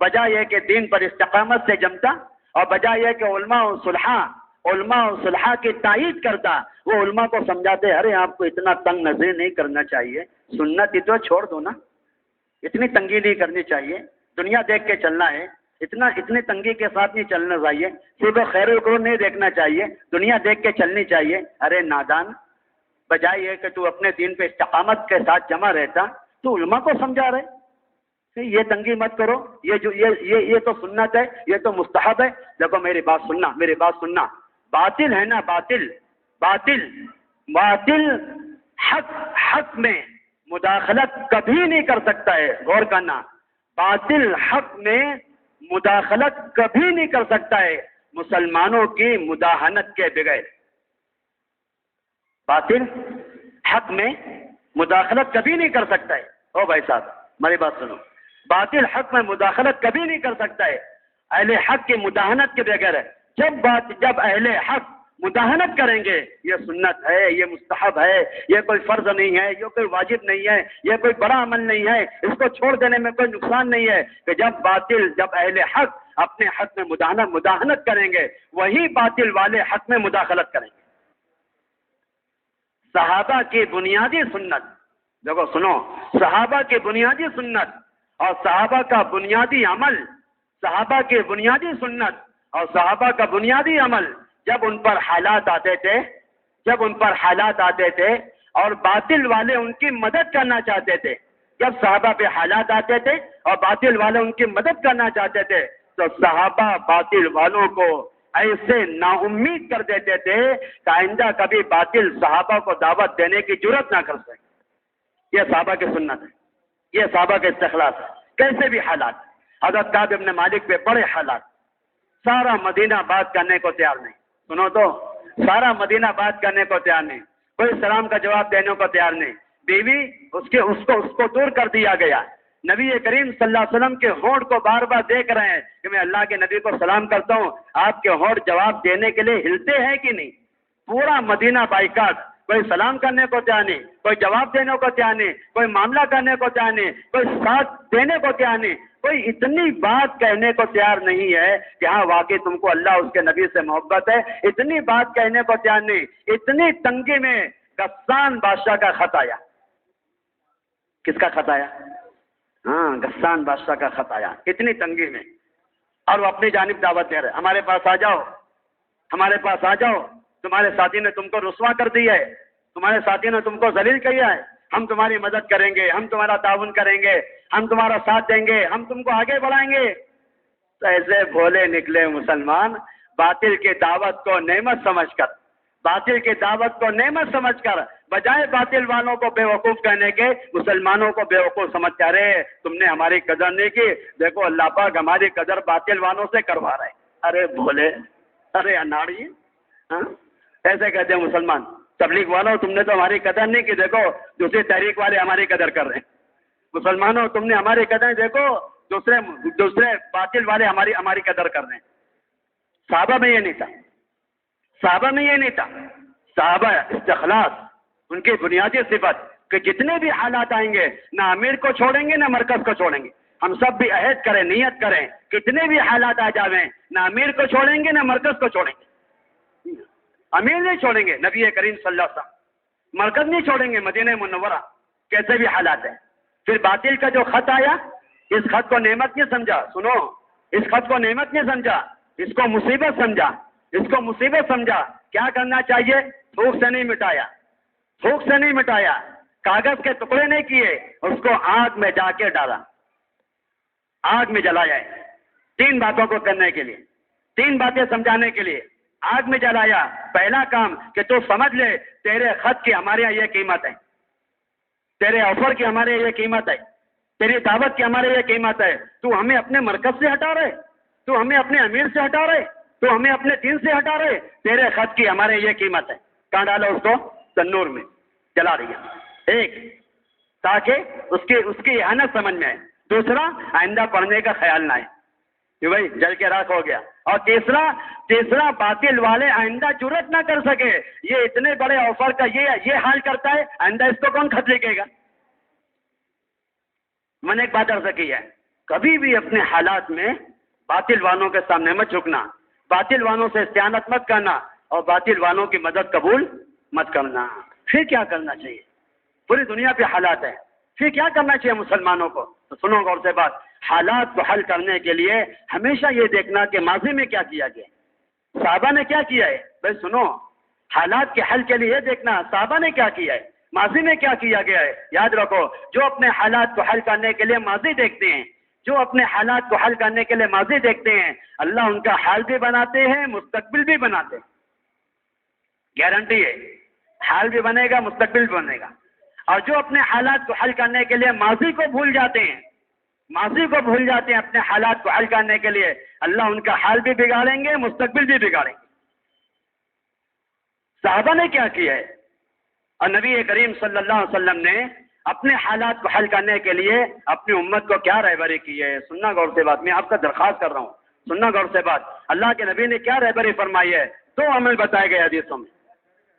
A: بجائے یہ کہ دین پر استقامت سے جمتا، اور بجائے یہ کہ علماء و صلحاء کی تائید کرتا، وہ علماء کو سمجھاتے ارے آپ کو اتنا تنگ نظر نہیں کرنا چاہیے، سنت ہی تو چھوڑ دو نا، اتنی تنگی نہیں کرنی چاہیے، دنیا دیکھ کے چلنا ہے، اتنی تنگی کے ساتھ نہیں چلنا چاہیے، صرف خیر القرون نہیں دیکھنا چاہیے، دنیا دیکھ کے چلنی چاہیے. ارے نادان، بجائے یہ کہ تو اپنے دین پہ استقامت کے ساتھ جمع رہتا، تو علماء کو سمجھا رہے یہ تنگی مت کرو، یہ تو سنت ہے، یہ تو مستحب ہے. دیکھو میری بات سننا، باطل ہے نا، باطل حق میں مداخلت کبھی نہیں کر سکتا ہے. غور کرنا، باطل حق میں مداخلت کبھی نہیں کر سکتا ہے مسلمانوں کی مداہنت کے بغیر. باطل حق میں مداخلت کبھی نہیں کر سکتا ہے. او بھائی صاحب ہماری بات سنو، باطل حق میں مداخلت کبھی نہیں کر سکتا ہے اہل حق کی مداہنت کے بغیر. جب اہل حق مداہنت کریں گے، یہ سنت ہے، یہ مستحب ہے، یہ کوئی فرض نہیں ہے، یہ کوئی واجب نہیں ہے، یہ کوئی بڑا عمل نہیں ہے، اس کو چھوڑ دینے میں کوئی نقصان نہیں ہے، کہ جب اہل حق اپنے حق میں مداہنت کریں گے، وہی باطل والے حق میں مداخلت کریں گے. صحابہ کی بنیادی سنت، دیکھو سنو، صحابہ کی بنیادی سنت اور صحابہ کا بنیادی عمل، صحابہ کی بنیادی سنت اور صحابہ کا بنیادی عمل، جب ان پر حالات آتے تھے اور باطل والے ان کی مدد کرنا چاہتے تھے، جب صحابہ پہ حالات آتے تھے اور باطل والے ان کی مدد کرنا چاہتے تھے، تو صحابہ باطل والوں کو ایسے نا امید کر دیتے تھے کہ آئندہ کبھی باطل صحابہ کو دعوت دینے کی جرت نہ کر سکے. یہ صحابہ کی سنت ہے، یہ صحابہ کے استخلاص ہے. کیسے بھی حالات، حضرت کعب بن مالک پہ بڑے حالات، سارا مدینہ بات کرنے کو تیار نہیں. سنو تو، سارا مدینہ بات کرنے کو تیار نہیں، کوئی سلام کا جواب دینے کو تیار نہیں. بیوی اس کو دور کر دیا گیا. نبی کریم صلی اللہ علیہ وسلم کے ہونٹ کو بار بار دیکھ رہے ہیں کہ میں اللہ کے نبی کو سلام کرتا ہوں، آپ کے ہونٹ جواب دینے کے لیے ہلتے ہیں کہ نہیں. پورا مدینہ بائیکاٹ، کوئی سلام کرنے کو تیار نہیں، کوئی جواب دینے کو تیار نہیں، کوئی معاملہ کرنے کو تیار نہیں، کوئی ساتھ دینے کو تیار نہیں، کوئی اتنی بات کہنے کو تیار نہیں ہے کہ ہاں واقعی تم کو اللہ اس کے نبی سے محبت ہے، اتنی بات کہنے کو تیار نہیں. اتنی تنگی میں غسان بادشاہ کا خط آیا. کس کا خط آیا؟ ہاں، غسان بادشاہ کا خط آیا، اتنی تنگی میں. اور وہ اپنی جانب دعوت دے رہے، ہمارے پاس آ جاؤ، تمہارے ساتھی نے تم کو رسوا کر دیا ہے، تمہارے ساتھی نے تم کو ذلیل کیا ہے، ہم تمہاری مدد کریں گے، ہم تمہارا تعاون کریں گے، ہم تمہارا ساتھ دیں گے، ہم تم کو آگے بڑھائیں گے. تو ایسے بھولے نکلے مسلمان، باطل کی دعوت کو نعمت سمجھ کر بجائے باطل والوں کو بے وقوف کہنے کے مسلمانوں کو بے وقوف سمجھ کر رہے تم نے ہماری قدر نہیں کی، دیکھو اللہ پاک ہماری قدر باطل والوں سے کروا رہے. ارے بھولے، ارے اناڑی، ہاں ایسے کہتے ہیں مسلمان. تبلیغ والوں تم نے تو ہماری قدر نہیں کی، دیکھو دوسری تحریک والے ہماری قدر کر رہے ہیں. مسلمانوں تم نے ہماری قدر، دیکھو دوسرے باطل والے ہماری قدر کر رہے ہیں. صحابہ میں یہ نہیں تھا. صحابہ استخلاص، ان کی بنیادی صفت کہ جتنے بھی حالات آئیں گے نہ امیر کو چھوڑیں گے نہ مرکز کو چھوڑیں گے. ہم سب بھی عہد کریں، نیت کریں، کتنے بھی حالات آ جاویں نہ امیر کو چھوڑیں گے نہ مرکز کو چھوڑیں گے. امیر نہیں چھوڑیں گے نبی کریم صلی اللہ علیہ وسلم، مرکز نہیں چھوڑیں گے مدینہ منورہ، کیسے بھی حالات ہیں۔ پھر باطل کا جو خط آیا، اس خط کو نعمت نہیں سمجھا، سنو، اس خط کو نعمت نہیں سمجھا، اس کو مصیبت سمجھا، اس کو مصیبت سمجھا۔ کیا کرنا چاہیے؟ تھوک سے نہیں مٹایا، تھوک سے نہیں مٹایا، کاغذ کے ٹکڑے نہیں کیے، اس کو آگ میں جا کے ڈالا، آگ میں جلایا ہے، 3 باتوں کو کرنے کے لیے، 3 باتیں سمجھانے کے لیے آگ میں جلایا۔ پہلا کام کہ تو سمجھ لے تیرے خط کی ہمارے یہاں یہ قیمت ہے، تیرے آفر کی ہمارے یہ قیمت ہے، تیری دعوت کی ہمارے یہ قیمت ہے۔ تو ہمیں اپنے مرکز سے ہٹا رہے، تو ہمیں اپنے امیر سے ہٹا رہے، تو ہمیں اپنے دین سے ہٹا رہے، تیرے خط کی ہمارے یہ قیمت ہے۔ کہاں ڈالو اس کو؟ تنور میں جلا دیا۔ ایک، تاکہ اس کی اہانت سمجھ میں آئے۔ دوسرا، آئندہ پڑھنے کا خیال نہ آئے کہ بھائی جل کے راکھ ہو گیا۔ اور تیسرا باطل والے آئندہ جرأت نہ کر سکے، یہ اتنے بڑے آفر کا یہ حال کرتا ہے، آئندہ اس کو کون خط لکھے گا؟ میں نے ایک بات عرض کی ہے، کبھی بھی اپنے حالات میں باطل والوں کے سامنے مت جھکنا، باطل والوں سے استعانت مت کرنا، اور باطل والوں کی مدد قبول مت کرنا۔ پھر کیا کرنا چاہیے؟ پوری دنیا پہ حالات ہیں، پھر کیا کرنا چاہیے مسلمانوں کو؟ تو سنو غور سے بات، حالات کو حل کرنے کے لیے ہمیشہ یہ دیکھنا کہ ماضی میں کیا کیا گیا، صحابہ نے کیا کیا ہے۔ بھائی سنو، حالات کے حل کے لیے یہ دیکھنا صحابہ نے کیا کیا ہے، ماضی میں کیا کیا گیا ہے۔ یاد رکھو، جو اپنے حالات کو حل کرنے کے لیے ماضی دیکھتے ہیں، جو اپنے حالات کو حل کرنے کے لیے ماضی دیکھتے ہیں، اللہ ان کا حال بھی بناتے ہیں، مستقبل بھی بناتے ہیں۔ گارنٹی ہے، حال بھی بنے گا، مستقبل بھی بنے گا۔ اور جو اپنے حالات کو حل کرنے کے لیے ماضی کو بھول جاتے ہیں، ماضی کو بھول جاتے ہیں اپنے حالات کو حل کرنے کے لیے، اللہ ان کا حال بھی بگاڑیں گے، مستقبل بھی بگاڑیں گے۔ صحابہ نے کیا کیا ہے، اور نبی کریم صلی اللہ علیہ وسلم نے اپنے حالات کو حل کرنے کے لیے اپنی امت کو کیا رہبری کی ہے۔ سننا غور سے بات، میں آپ کا درخواست کر رہا ہوں، سننا غور سے بات۔ اللہ کے نبی نے کیا رہبری فرمائی ہے؟ 2 عمل بتائے گئے حدیثوں میں۔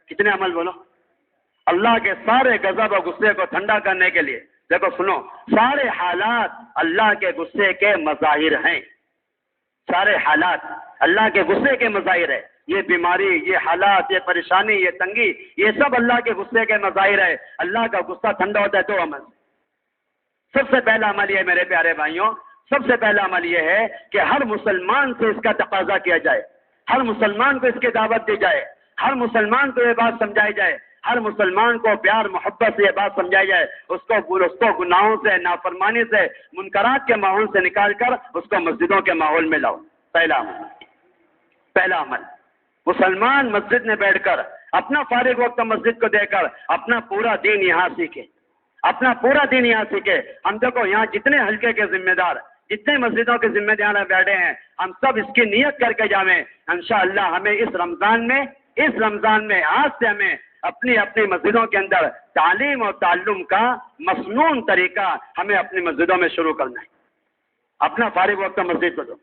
A: کتنے عمل بولو؟ اللہ کے سارے غضب اور غصے کو ٹھنڈا کرنے کے لیے۔ دیکھو سنو، سارے حالات اللہ کے غصے کے مظاہر ہیں، سارے حالات اللہ کے غصے کے مظاہر ہے۔ یہ بیماری، یہ حالات، یہ پریشانی، یہ تنگی، یہ سب اللہ کے غصے کے مظاہر ہے۔ اللہ کا غصہ ٹھنڈا ہوتا ہے 2 عمل۔ سب سے پہلا عمل یہ، میرے پیارے بھائیوں، سب سے پہلا عمل یہ ہے کہ ہر مسلمان سے اس کا تقاضا کیا جائے، ہر مسلمان کو اس کی دعوت دی جائے، ہر مسلمان کو یہ بات سمجھائی جائے، ہر مسلمان کو پیار محبت سے یہ بات سمجھائی جائے، اس کو گناہوں سے، نافرمانی سے، منکرات کے ماحول سے نکال کر اس کو مسجدوں کے ماحول میں لاؤ۔ پہلا عمل، مسلمان مسجد میں بیٹھ کر اپنا فارغ وقت مسجد کو دے کر اپنا پورا دین یہاں سیکھے، اپنا پورا دین یہاں سیکھے۔ ہم دیکھو یہاں جتنے حلقے کے ذمہ دار، جتنے مسجدوں کے ذمہ دار بیٹھے ہیں، ہم سب اس کی نیت کر کے جاویں، انشاءاللہ ہمیں اس رمضان میں آج سے ہمیں اپنی مسجدوں کے اندر تعلیم اور تعلم کا مصنون طریقہ ہمیں اپنی مسجدوں میں شروع کرنا ہے۔ اپنا فارغ وقت مسجد کو دو،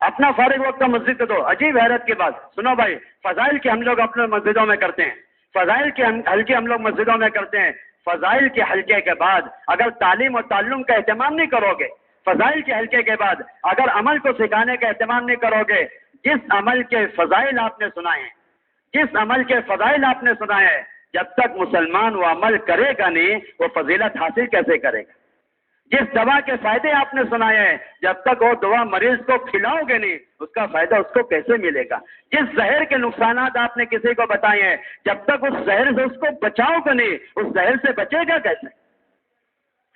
A: اپنا فارغ وقت مسجد کو دو۔ عجیب حیرت کی بات، سنو بھائی، فضائل کے ہم لوگ اپنے مسجدوں میں کرتے ہیں، فضائل کے حلقے ہم لوگ مسجدوں میں کرتے ہیں۔ فضائل کے حلقے کے بعد اگر تعلیم اور تعلم کا اہتمام نہیں کرو گے، فضائل کے حلقے کے بعد اگر عمل کو سکھانے کا اہتمام نہیں کرو گے، جس عمل کے فضائل آپ نے سنائے ہیں، جس عمل کے فضائل آپ نے سنائے ہیں، جب تک مسلمان وہ عمل کرے گا نہیں، وہ فضیلت حاصل کیسے کرے گا؟ جس دوا کے فائدے آپ نے سنائے ہیں، جب تک وہ دوا مریض کو کھلاؤ گے نہیں، اس کا فائدہ اس کو کیسے ملے گا؟ جس زہر کے نقصانات آپ نے کسی کو بتائے ہیں، جب تک اس زہر سے اس کو بچاؤ گے نہیں، اس زہر سے بچے گا کیسے؟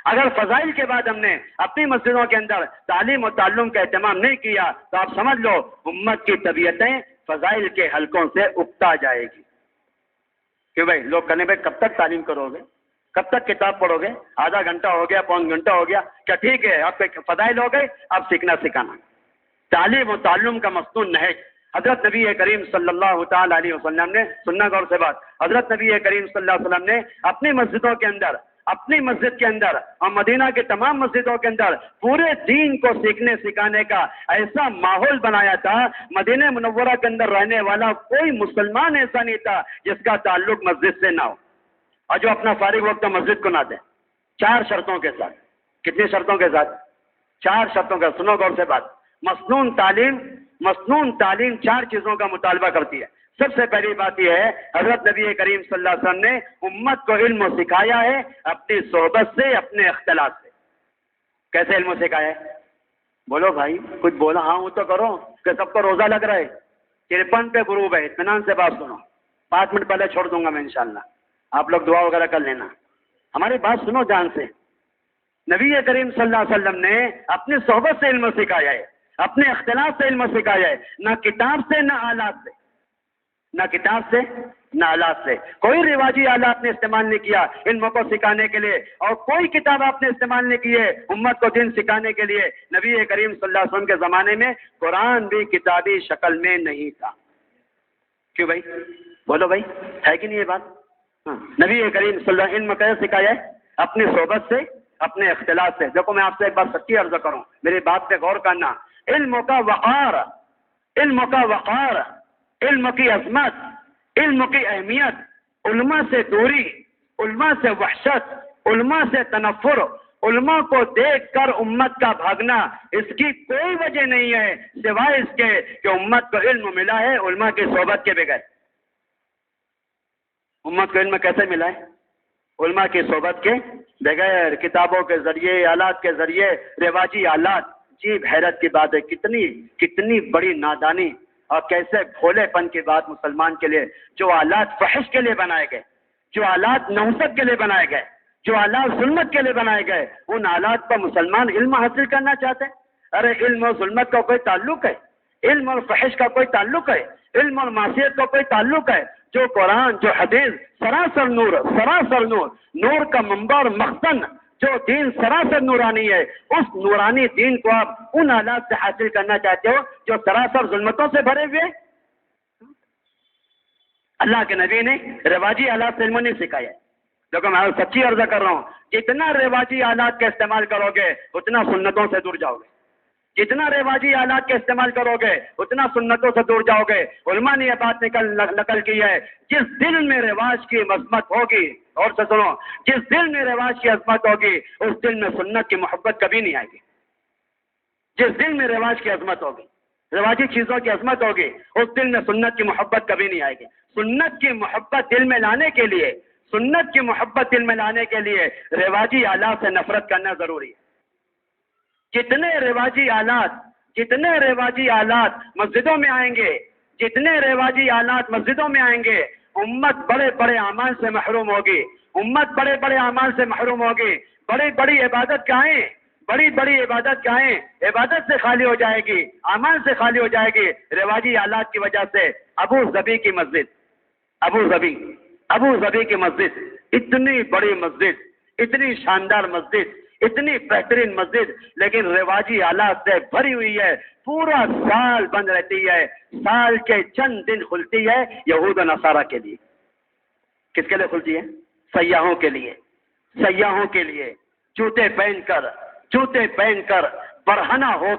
A: اگر فضائل کے بعد ہم نے اپنی مسجدوں کے اندر تعلیم و تعلم کا اہتمام نہیں کیا تو آپ سمجھ لو امت کی طبیعتیں فضائل کے حلقوں سے اکتا جائے گی۔ کہ بھائی لوگ کہنے بھائی کب تک تعلیم کرو گے، کب تک کتاب پڑھو گے، آدھا گھنٹہ ہو گیا، پون گھنٹہ ہو گیا، کیا ٹھیک ہے آپ کے فضائل ہو گئے، اب سیکھنا سکھانا۔ تعلیم و تعلم کا مصنون نہج حضرت نبی کریم صلی اللہ تعالی علیہ وسلم نے، سننا غور سے بات، حضرت نبی کریم صلی اللہ علیہ وسلم نے اپنی مسجدوں کے اندر، اپنی مسجد کے اندر اور مدینہ کے تمام مسجدوں کے اندر پورے دین کو سیکھنے سکھانے کا ایسا ماحول بنایا تھا، مدینہ منورہ کے اندر رہنے والا کوئی مسلمان ایسا نہیں تھا جس کا تعلق مسجد سے نہ ہو، اور جو اپنا فارغ وقت مسجد کو نہ دے۔ 4 شرطوں کے ساتھ۔ کتنی شرطوں کے ساتھ؟ 4 شرطوں کا، سنو غور سے بات۔ مصنون تعلیم 4 چیزوں کا مطالبہ کرتی ہے۔ سب سے پہلی بات یہ ہے حضرت نبی کریم صلی اللہ علیہ وسلم نے امت کو علم سکھایا ہے اپنی صحبت سے، اپنے اختلاط سے۔ کیسے علم سکھایا ہے؟ بولو بھائی، کچھ بولا ہاں وہ تو کرو کہ سب کو روزہ لگ رہا ہے، 53 پہ غروب ہے، اطمینان سے بات سنو، 5 منٹ پہلے چھوڑ دوں گا میں انشاءاللہ، آپ لوگ دعا وغیرہ کر لینا، ہماری بات سنو دھیان سے۔ نبی کریم صلی اللہ علیہ وسلم نے اپنی صحبت سے علم سکھایا ہے، اپنے اختلاط سے علم سکھایا ہے، نہ کتاب سے نہ آلات سے، نہ کتاب سے نہ آلات سے۔ کوئی رواجی آلات نے استعمال نہیں کیا علم کو سکھانے کے لیے، اور کوئی کتاب آپ نے استعمال نہیں کی ہے امت کو دین سکھانے کے لیے۔ نبی کریم صلی اللہ علیہ وسلم کے زمانے میں قرآن بھی کتابی شکل میں نہیں تھا۔ کیوں بھائی؟ بولو بھائی، ہے کہ نہیں یہ بات؟ نبی کریم صلی اللہ علیہ وسلم علم کیسے سکھایا ہے؟ اپنی صحبت سے، اپنے اختلاط سے۔ دیکھو میں آپ سے ایک بات سچی عرض کروں، میری بات پہ غور کرنا۔ علم کا وقار، علم کا وقار، علم کی عظمت، علم کی اہمیت، علماء سے دوری، علماء سے وحشت، علماء سے تنفر، علماء کو دیکھ کر امت کا بھاگنا، اس کی کوئی وجہ نہیں ہے سوائے اس کے کہ امت کو علم ملا ہے علماء کی صحبت کے بغیر۔ امت کو علم کیسے ملا ہے؟ علماء کی صحبت کے بغیر، کتابوں کے ذریعے، آلات کے ذریعے، رواجی آلات۔ عجیب حیرت کی بات ہے، کتنی بڑی نادانی اور کیسے بھولے پن کی بات مسلمان کے لیے۔ جو آلات فحش کے لیے بنائے گئے، جو آلات نحوست کے لیے بنائے گئے، جو آلات ظلمت کے لیے بنائے گئے، ان آلات پر مسلمان علم حاصل کرنا چاہتے ہیں۔ ارے علم اور ظلمت کا کوئی تعلق ہے؟ علم اور فحش کا کوئی تعلق ہے؟ علم اور معصیت کا کوئی تعلق ہے؟ جو قرآن، جو حدیث، سراسر نور، سراسر نور، نور کا منبع اور مخزن، جو دین سراسر نورانی ہے، اس نورانی دین کو آپ ان آلات سے حاصل کرنا چاہتے ہو جو سراسر ظلمتوں سے بھرے ہوئے۔ اللہ کے نبی نے رواجی آلات سے علم نہیں سکھایا ہے۔ دیکھو میں سچی عرض کر رہا ہوں، جتنا رواجی آلات کا استعمال کرو گے اتنا سنتوں سے دور جاؤ گے، جتنا رواجی آلات کا استعمال کرو گے اتنا سنتوں سے دور جاؤ گے۔ علماء نے یہ بات نقل کی ہے، جس دل میں رواج کی عظمت ہوگی، اور سے سنو، جس دل میں رواج کی عظمت ہوگی اس دل میں سنت کی محبت کبھی نہیں آئے گی۔ جس دل میں رواج کی عظمت ہوگی، رواجی چیزوں کی عظمت ہوگی، اس دل میں سنت کی محبت کبھی نہیں آئے گی۔ سنت کی محبت دل میں لانے کے لیے، سنت کی محبت دل میں لانے کے لیے رواجی آلات سے نفرت کرنا ضروری ہے۔ جتنے رواجی آلات مسجدوں میں آئیں گے، جتنے رواجی آلات مسجدوں میں آئیں گے، امت بڑے بڑے اعمال سے محروم ہوگی، امت بڑے بڑے اعمال سے محروم ہوگی۔ بڑی بڑی عبادت گاہیں عبادت سے خالی ہو جائے گی، اعمال سے خالی ہو جائے گی رواجی آلات کی وجہ سے۔ ابو ظبی کی مسجد، اتنی بڑی مسجد، اتنی شاندار مسجد، اتنی بہترین مسجد، لیکن رواجی آلات سے بھری ہوئی ہے، پورا سال بند رہتی ہے، سال کے چند دن کھلتی ہے یہود و نصارہ کے لیے۔ کس کے لیے کھلتی ہے؟ سیاحوں کے لیے، سیاحوں کے لیے، جوتے پہن کر برہنہ ہو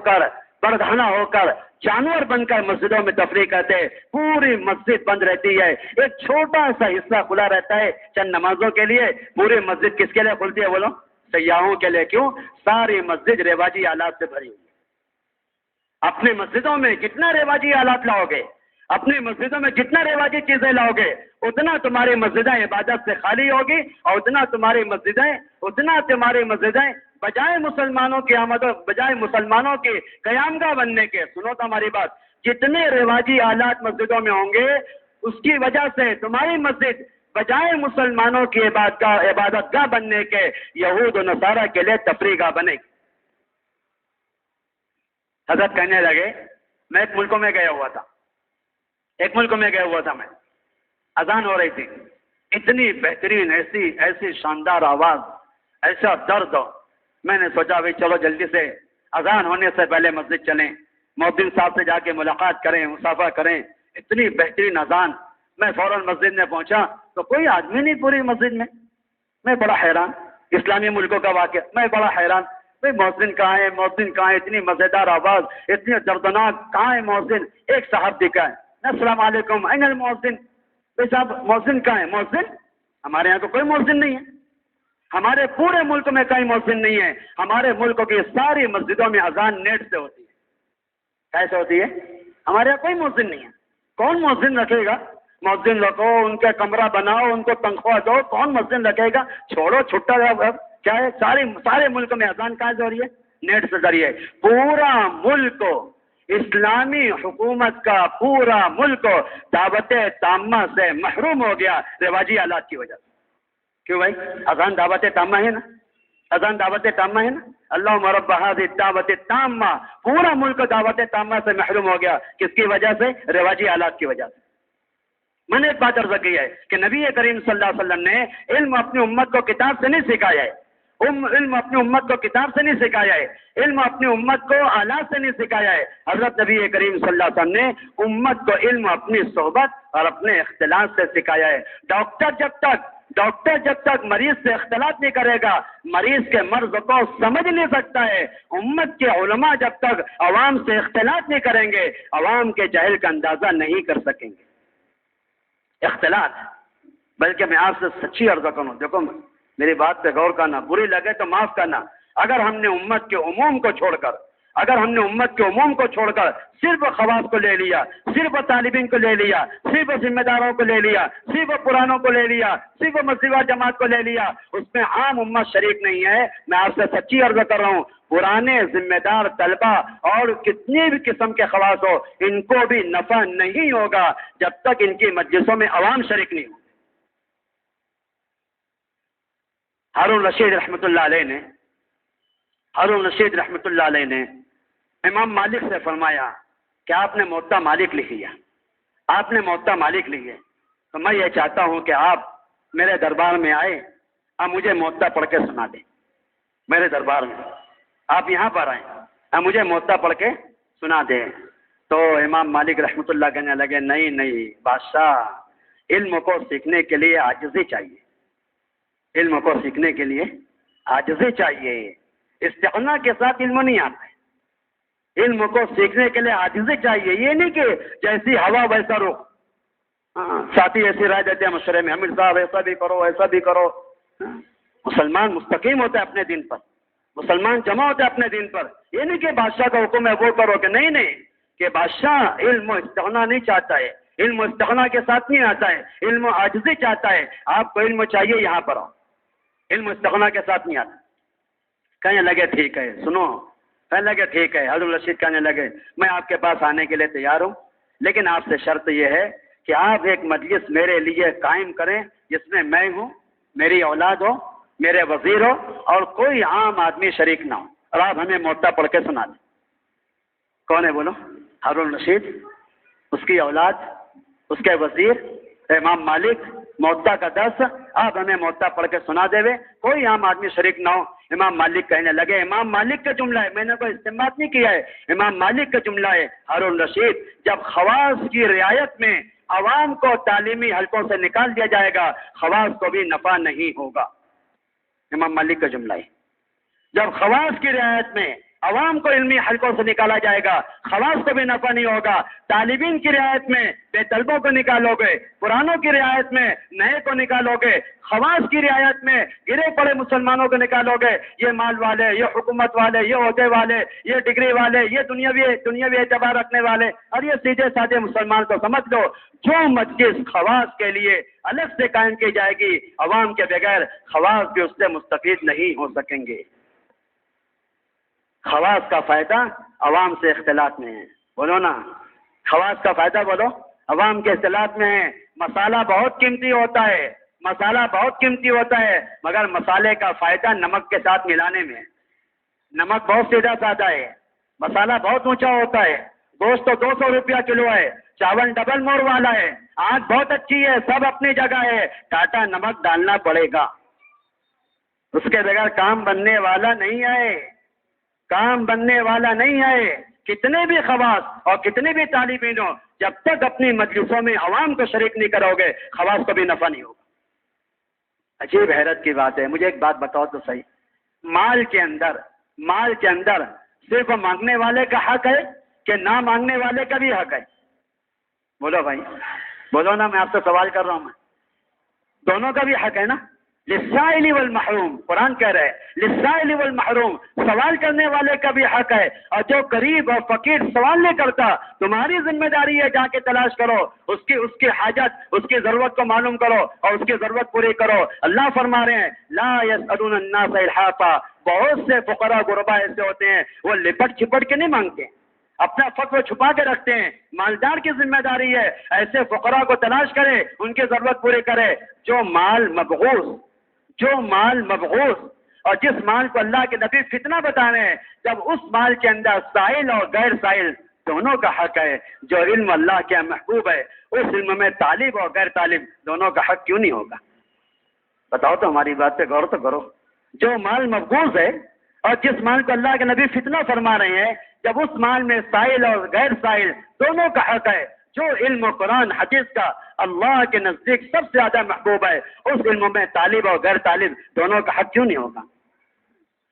A: کر جانور بن کر مسجدوں میں تفریح کرتے، پوری مسجد بند رہتی ہے، ایک چھوٹا سا حصہ کھلا رہتا ہے چند نمازوں کے لیے۔ پوری مسجد کس کے لیے کھلتی ہے بولو؟ سیاحوں کے لیے۔ کیوں؟ ساری مسجد رواجی آلات سے بھری ہوئی ہے۔ اپنی مسجدوں میں جتنا رواجی آلات لاؤ گے، اپنی مسجدوں میں جتنا رواجی چیزیں لاؤ گے، اتنا تمہاری مسجدیں عبادت سے خالی ہوگی، اور اتنا تمہاری مسجدیں بجائے مسلمانوں کی آمد و بجائے مسلمانوں کی قیامگاہ بننے کے، سنو تو ہماری بات، جتنے رواجی آلات مسجدوں میں ہوں گے اس کی وجہ سے تمہاری مسجد بجائے مسلمانوں کی عبادت گاہ بننے کے یہود و نصارہ کے لیے تفریح گاہ بنے گی۔ حضرت کہنے لگے، میں ایک ملک میں گیا ہوا تھا میں، اذان ہو رہی تھی، اتنی بہترین، ایسی شاندار آواز، ایسا درد، میں نے سوچا بھائی چلو جلدی سے اذان ہونے سے پہلے مسجد چلیں، مؤذن صاحب سے جا کے ملاقات کریں، مصافحہ کریں، اتنی بہترین اذان۔ میں فوراً مسجد میں پہنچا تو کوئی آدمی نہیں پوری مسجد میں بڑا حیران، اسلامی ملکوں کا واقعہ، میں بڑا حیران، بھائی مؤذن کہاں ہے، اتنی مزیدار آواز، اتنی دردناک، کہاں ہے مؤذن؟ ایک صاحب دکھا ہے، السلام علیکم، این المؤذن؟ بھائی صاحب مؤذن کہاں ہے؟ مؤذن ہمارے یہاں تو کوئی مؤذن نہیں ہے، ہمارے پورے ملک میں کہیں مؤذن نہیں ہے، ہمارے ملک کی ساری مسجدوں میں اذان نیٹ سے ہوتی ہے۔ کیسے ہوتی ہے؟ ہمارے یہاں کوئی مؤذن نہیں ہے۔ کون مؤذن رکھے گا؟ مؤذن رکھو، ان کے کمرہ بناؤ، ان کو تنخواہ دو، کون مؤذن رکھے گا؟ چھوڑو چھٹا کیا ہے، سارے ملک میں اذان کہاں سے ہو رہی ہے؟ نیٹ سے ذریعے پورا ملک اسلامی حکومت کا پورا ملک دعوت تامہ سے محروم ہو گیا رواجی آلات کی وجہ سے۔ کیوں بھائی؟ اذان دعوت تامہ ہے نا، اذان دعوت تامہ ہے نا۔ اللہم رب ہذہ الدعوت التامہ، پورا ملک دعوت تامہ سے محروم ہو گیا، کس کی وجہ سے؟ رواجی آلات کی وجہ سے۔ میں نے ایک بات عرض کی ہے کہ نبی کریم صلی اللہ علیہ وسلم نے علم اپنی امت کو کتاب سے نہیں سکھایا ہے، علم اپنی امت کو کتاب سے نہیں سکھایا ہے، علم اپنی امت کو آلات سے نہیں سکھایا ہے۔ حضرت نبی کریم صلی اللہ علیہ وسلم نے امت کو علم اپنی صحبت اور اپنے اختلاط سے سکھایا ہے۔ ڈاکٹر جب تک مریض سے اختلاط نہیں کرے گا، مریض کے مرض کو سمجھ نہیں سکتا ہے۔ امت کے علماء جب تک عوام سے اختلاط نہیں کریں گے، عوام کے جہل کا اندازہ نہیں کر سکیں گے۔ اختلاط، بلکہ میں آپ سے سچی عرض کروں، دیکھو میری بات پہ غور کرنا، بری لگے تو معاف کرنا۔ اگر ہم نے امت کے عموم کو چھوڑ کر صرف خواص کو لے لیا، صرف طالبین کو لے لیا، صرف ذمہ داروں کو لے لیا، صرف پرانوں کو لے لیا، صرف مسیحا جماعت کو لے لیا، اس میں عام امت شریک نہیں ہے۔ میں آپ سے سچی عرض کر رہا ہوں، پرانے ذمہ دار طلبہ اور کتنی بھی قسم کے خواص ہو، ان کو بھی نفع نہیں ہوگا جب تک ان کی مجلسوں میں عوام شریک نہیں ہو۔ ہارون رشید رحمۃ اللہ علیہ نے امام مالک سے فرمایا کہ آپ نے موطا مالک لکھی ہے، تو میں یہ چاہتا ہوں کہ آپ میرے دربار میں آئے اور مجھے موطا پڑھ کے سنا دیں۔ میرے دربار میں آپ یہاں پر آئیں اور مجھے موطا پڑھ کے سنا دیں۔ تو امام مالک رحمۃ اللہ کہنے لگے، نہیں بادشاہ، علم کو سیکھنے کے لیے عاجزی چاہیے، علم کو سیکھنے کے لیے عاجزی چاہیے، استغنا کے ساتھ علم نہیں آتا ہے۔ علم کو سیکھنے کے لیے عاجزی چاہیے، یہ نہیں کہ جیسی ہوا ویسا رخ۔ ساتھی ایسی رائے دیتے ہیں مشورے میں، امیر صاحب ایسا بھی کرو ایسا بھی کرو۔ مسلمان مستقیم ہوتا ہے اپنے دین پر، مسلمان جمع ہوتا ہے اپنے دین پر۔ یہ نہیں کہ بادشاہ کا حکم ہے وہ کرو، کہ نہیں کہ بادشاہ علم و استغنا نہیں چاہتا ہے، علم و استغنا کے ساتھ نہیں آتا ہے، علم و عاجزی چاہتا ہے۔ آپ کو علم چاہیے، یہاں پر آؤ، علم و استغنا کے ساتھ نہیں آتا۔ کہنے لگے ٹھیک ہے، سنو، کہنے لگے ٹھیک ہے۔ حضرت رشید کہنے لگے میں آپ کے پاس آنے کے لیے تیار ہوں، لیکن آپ سے شرط یہ ہے کہ آپ ایک مجلس میرے لیے قائم کریں جس میں میں ہوں، میری اولاد ہو، میرے وزیر ہو، اور کوئی عام آدمی شریک نہ ہو، اور آپ ہمیں موطا پڑھ کے سنا دیں۔ کون ہے بولو؟ ہارون رشید، اس کی اولاد، اس کے وزیر امام مالک، موطا کا درس آپ ہمیں موطا پڑھ کے سنا دے وے، کوئی عام آدمی شریک نہ ہو۔ امام مالک کہنے لگے، امام مالک کا جملہ ہے، میں نے کوئی استنباط نہیں کیا ہے، امام مالک کا جملہ ہے، ہارون رشید، جب خواص کی رعایت میں عوام کو تعلیمی حلقوں سے نکال دیا جائے گا، خواص کو بھی نفع نہیں ہوگا۔ امام مالک کا جملہ ہے، جب خواص کی رعایت میں عوام کو علمی حلقوں سے نکالا جائے گا، خواص کو بھی نفع نہیں ہوگا۔ طالبین کی رعایت میں بے طلبوں کو نکالو گے، پرانوں کی رعایت میں نئے کو نکالو گے، خواص کی رعایت میں گرے پڑے مسلمانوں کو نکالو گے، یہ مال والے، یہ حکومت والے، یہ عہدے والے، یہ ڈگری والے، یہ دنیاوی اعتبار رکھنے والے، اور یہ سیدھے سادے مسلمان کو سمجھ لو۔ جو مجلس خواص کے لیے الگ سے قائم کی جائے گی، عوام کے بغیر خواص بھی اس سے مستفید نہیں ہو سکیں گے۔ خواص کا فائدہ عوام سے اختلاط میں ہے، بولو نا، خواص کا فائدہ بولو، عوام کے اختلاط میں ہے۔ مسالہ بہت قیمتی ہوتا ہے، مگر مسالے کا فائدہ نمک کے ساتھ ملانے میں ہے۔ نمک بہت سیدھا سادہ ہے، مسالہ بہت اونچا ہوتا ہے۔ گوشت تو 200 روپیہ کلو ہے، چاول ڈبل مور والا ہے، آنکھ بہت اچھی ہے، سب اپنی جگہ ہے، ٹاٹا نمک ڈالنا پڑے گا، اس کے بغیر کام بننے والا نہیں ہے۔ کتنے بھی خواص اور کتنے بھی طالبین ہو، جب تک اپنی مجلسوں میں عوام کو شریک نہیں کرو گے، خواص کو بھی نفع نہیں ہوگا۔ عجیب حیرت کی بات ہے، مجھے ایک بات بتاؤ تو صحیح، مال کے اندر صرف مانگنے والے کا حق ہے کہ نہ مانگنے والے کا بھی حق ہے؟ بولو بھائی، بولو نا، میں آپ سے سوال کر رہا ہوں، میں دونوں کا بھی حق ہے نا؟ للسائل والمحروم، قرآن کہہ رہے ہیں للسائل والمحروم، سوال کرنے والے کا بھی حق ہے، اور جو غریب اور فقیر سوال نہیں کرتا تمہاری ذمہ داری ہے جا کے تلاش کرو، اس کی حاجت، اس کی ضرورت کو معلوم کرو اور اس کی ضرورت پوری کرو۔ اللہ فرما رہے ہیں لا يسألون الناس الحافا، بہت سے فقراء غربا ایسے ہوتے ہیں وہ لپٹ چھپٹ کے نہیں مانگتے، اپنا فقر چھپا کے رکھتے ہیں، مالدار کی ذمہ داری ہے ایسے فقراء کو تلاش کرے، ان کی ضرورت پوری کرے۔ جو مال مبغوث اور جس مال کو اللہ کے نبی فتنہ بتا رہے ہیں، جب اس مال کے اندر سائل اور غیر سائل دونوں کا حق ہے، جو علم اللہ کے محبوب ہے اس علم میں طالب اور غیر طالب دونوں کا حق کیوں نہیں ہوگا؟ بتاؤ تو، ہماری بات پہ غور تو کرو۔ جو مال مبغوث ہے اور جس مال کو اللہ کے نبی فتنہ فرما رہے ہیں، جب اس مال میں سائل اور غیر سائل دونوں کا حق ہے، جو علم قرآن حدیث کا اللہ کے نزدیک سب سے زیادہ محبوب ہے، اس علم میں طالب اور غیر طالب دونوں کا حق کیوں نہیں ہوگا؟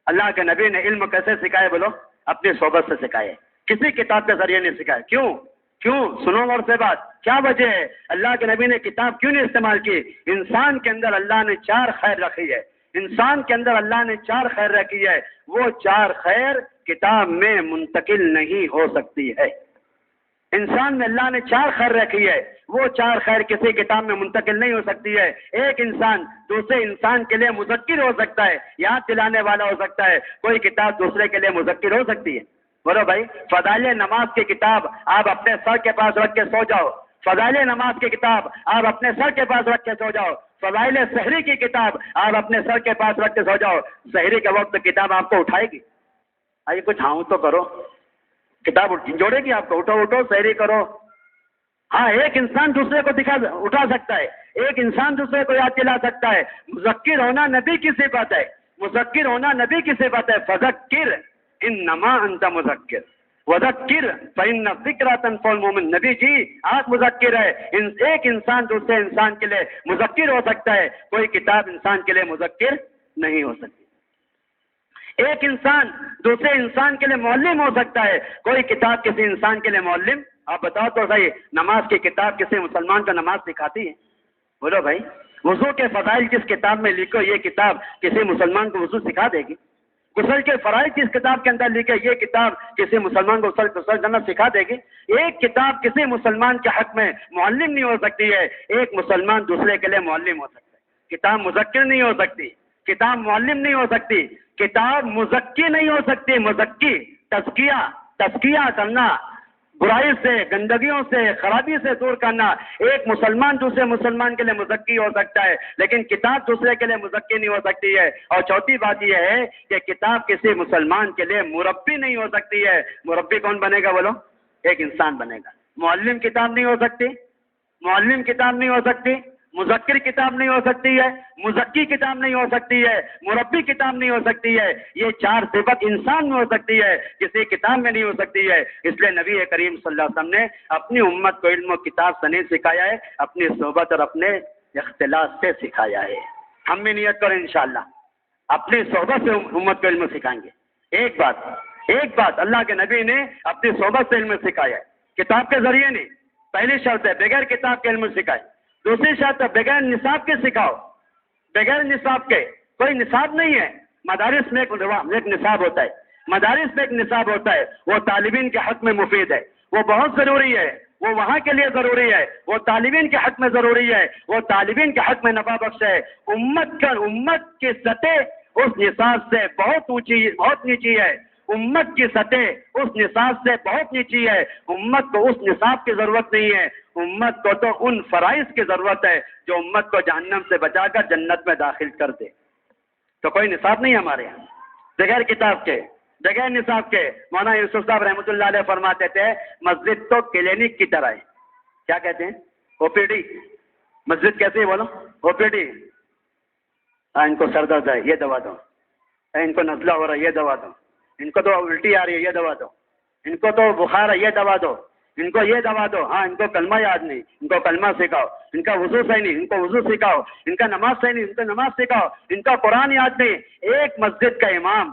A: اللہ کے نبی نے علم کیسے سکھائے بولو؟ اپنی صحبت سے سکھائے، کسی کتاب کے ذریعے نہیں سکھائے۔ کیوں سنو غور سے بات، کیا وجہ ہے؟ اللہ کے نبی نے کتاب کیوں نہیں استعمال کی؟ انسان کے اندر اللہ نے 4 خیر رکھی ہے، انسان کے اندر اللہ نے 4 خیر رکھی ہے، وہ 4 خیر کتاب میں منتقل نہیں ہو سکتی ہے۔ انسان میں اللہ نے 4 خیر رکھی ہے، وہ 4 خیر کسی کتاب میں منتقل نہیں ہو سکتی ہے۔ ایک انسان دوسرے انسان کے لیے مذکر ہو سکتا ہے، یاد دلانے والا ہو سکتا ہے، کوئی کتاب دوسرے کے لیے مذکر ہو سکتی ہے؟ بولو بھائی، فضائل نماز کی کتاب آپ اپنے سر کے پاس رکھ کے سو جاؤ، فضائل نماز کی کتاب آپ اپنے سر کے پاس رکھ کے سو جاؤ، فضائل سحری کی کتاب آپ اپنے سر کے پاس رکھ کے سو جاؤ، سحری کے وقت کتاب آپ کو اٹھائے گی؟ آئیے کچھ ہاں تو کرو، کتاب جوڑے گی آپ کو؟ اٹھو سحری کرو۔ ہاں، ایک انسان دوسرے کو اٹھا سکتا ہے، ایک انسان دوسرے کو یاد دلا سکتا ہے۔ مذکر ہونا نبی کی صفت ہے، مذکر ہونا نبی کی صفت ہے۔ فذکر انما انت مذکر وذکر فإن الذکری تنفع المؤمن، نبی جی آپ مذکر ہے۔ ایک انسان دوسرے انسان کے لیے مذکر ہو سکتا ہے، کوئی کتاب انسان کے لیے مذکر نہیں ہو سکتی۔ ایک انسان دوسرے انسان کے لیے معلم ہو سکتا ہے، کوئی کتاب کسی انسان کے لیے معلم؟ آپ بتاؤ تو صحیح، نماز کی کتاب کسی مسلمان کو نماز سکھاتی ہے؟ بولو بھائی، وضو کے فضائل جس کتاب میں لکھو یہ کتاب کسی مسلمان کو وضو سکھا دے گی؟ غسل کے فرائض جس کتاب کے اندر لکھے یہ کتاب کسی مسلمان کو غسل کرنا سکھا دے گی؟ ایک کتاب کسی مسلمان کے حق میں معلم نہیں ہو سکتی ہے، ایک مسلمان دوسرے کے لیے معلم ہو سکتا ہے۔ کتاب مذکر نہیں ہو سکتی، کتاب معلم نہیں ہو سکتی، کتاب مزکی نہیں ہو سکتی۔ مزکی تزکیہ کرنا، برائی سے، گندگیوں سے، خرابی سے دور کرنا۔ ایک مسلمان دوسرے مسلمان کے لیے مزکی ہو سکتا ہے، لیکن کتاب دوسرے کے لیے مزکی نہیں ہو سکتی ہے۔ اور چوتھی بات یہ ہے کہ کتاب کسی مسلمان کے لیے مربی نہیں ہو سکتی ہے۔ مربی کون بنے گا بولو؟ ایک انسان بنے گا۔ معلم کتاب نہیں ہو سکتی، معلم کتاب نہیں ہو سکتی، مذکر کتاب نہیں ہو سکتی ہے، مزکی کتاب نہیں ہو سکتی ہے، مربی کتاب نہیں ہو سکتی ہے۔ یہ 4 صفت انسان میں ہو سکتی ہے، کسی کتاب میں نہیں ہو سکتی ہے۔ اس لیے نبی کریم صلی اللہ علیہ وسلم نے اپنی امت کو علم و کتاب سے نہیں سکھایا ہے، اپنی صحبت اور اپنے اختلاط سے سکھایا ہے۔ ہم بھی نیت کریں انشاءاللہ اپنی صحبت سے امت کو علم سکھائیں گے۔ ایک بات اللہ کے نبی نے اپنی صحبت سے علم سکھایا ہے، کتاب کے ذریعے نہیں۔ پہلی شرط ہے بغیر کتاب کے علم سکھائے، دوسری شرط ہے بغیر نصاب کے سکھاؤ۔ بغیر نصاب کے، کوئی نصاب نہیں ہے۔ مدارس میں ایک نصاب ہوتا ہے، مدارس میں ایک نصاب ہوتا ہے، وہ طالبین کے حق میں مفید ہے، وہ بہت ضروری ہے، وہ وہاں کے لیے ضروری ہے، وہ طالبین کے حق میں ضروری ہے، وہ طالبین کے حق میں نفع بخش ہے۔ امت کی سطح اس نصاب سے بہت نیچی ہے، امت کی سطح اس نصاب سے بہت نیچی ہے۔ امت کو اس نصاب کی ضرورت نہیں ہے، امت کو تو ان فرائض کی ضرورت ہے جو امت کو جہنم سے بچا کر جنت میں داخل کر دے۔ تو کوئی نصاب نہیں ہمارے یہاں بغیر کتاب کے، بغیر نصاب کے۔ مولانا یوسف صاحب رحمۃ اللہ علیہ فرماتے تھے مسجد تو کلینک کی طرح ہے۔ کیا کہتے ہیں؟ او پی ڈی۔ مسجد کیسے بولو؟ او پی ڈی۔ ان کو سر درد ہے، یہ دوا دو، ان کو نزلہ ہو رہا ہے، یہ دوا دو، ان کو تو الٹی آ رہی ہے، یہ دوا دو، ان کو تو بخار ہے، یہ دوا دو، ان کو یہ دوا دو۔ ہاں، ان کو کلمہ یاد نہیں، ان کو کلمہ سکھاؤ۔ ان کا وضو صحیح نہیں، ان کو وضو سکھاؤ۔ ان کا نماز صحیح نہیں، ان کو نماز سکھاؤ۔ ان کا قرآن یاد نہیں۔ ایک مسجد کا امام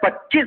A: 25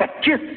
A: 25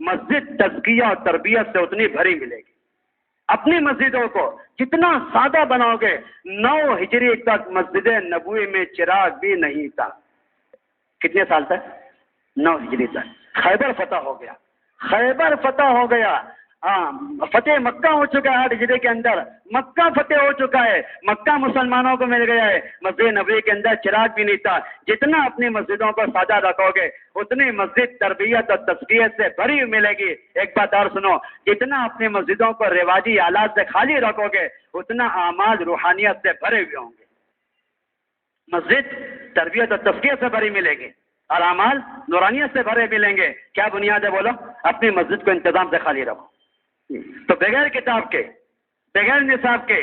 A: مسجد تزکیہ اور تربیت سے اتنی بھری ملے گی. اپنی مسجدوں کو جتنا سادہ بناؤ گے. 9 ہجری تک مسجد نبوی میں چراغ بھی نہیں تھا. کتنے سال تک؟ 9 ہجری تک. خیبر فتح ہو گیا. خیبر فتح ہو گیا. فتح مکہ ہو چکا ہے 8 ہجری کے اندر. مکہ فتح ہو چکا ہے. مکہ مسلمانوں کو مل گیا ہے. مسجد نبوی کے اندر چراغ بھی نہیں تھا. جتنا اپنی مسجدوں کو سادہ رکھو گے اتنی مسجد تربیت اور تزکیت سے بھری ہوئی ملے گی. ایک بات اور سنو, جتنا اپنی مسجدوں کو رواجی آلات سے خالی رکھو گے اتنا اعمال روحانیت سے بھرے ہوئے ہوں گے. مسجد تربیت اور تزکیت سے بھری ملے گی اور اعمال نورانیت سے بھرے ملیں گے. کیا بنیاد ہے بولو؟ اپنی مسجد کو انتظام سے خالی رکھو. تو بغیر کتاب کے, بغیر نصاب کے,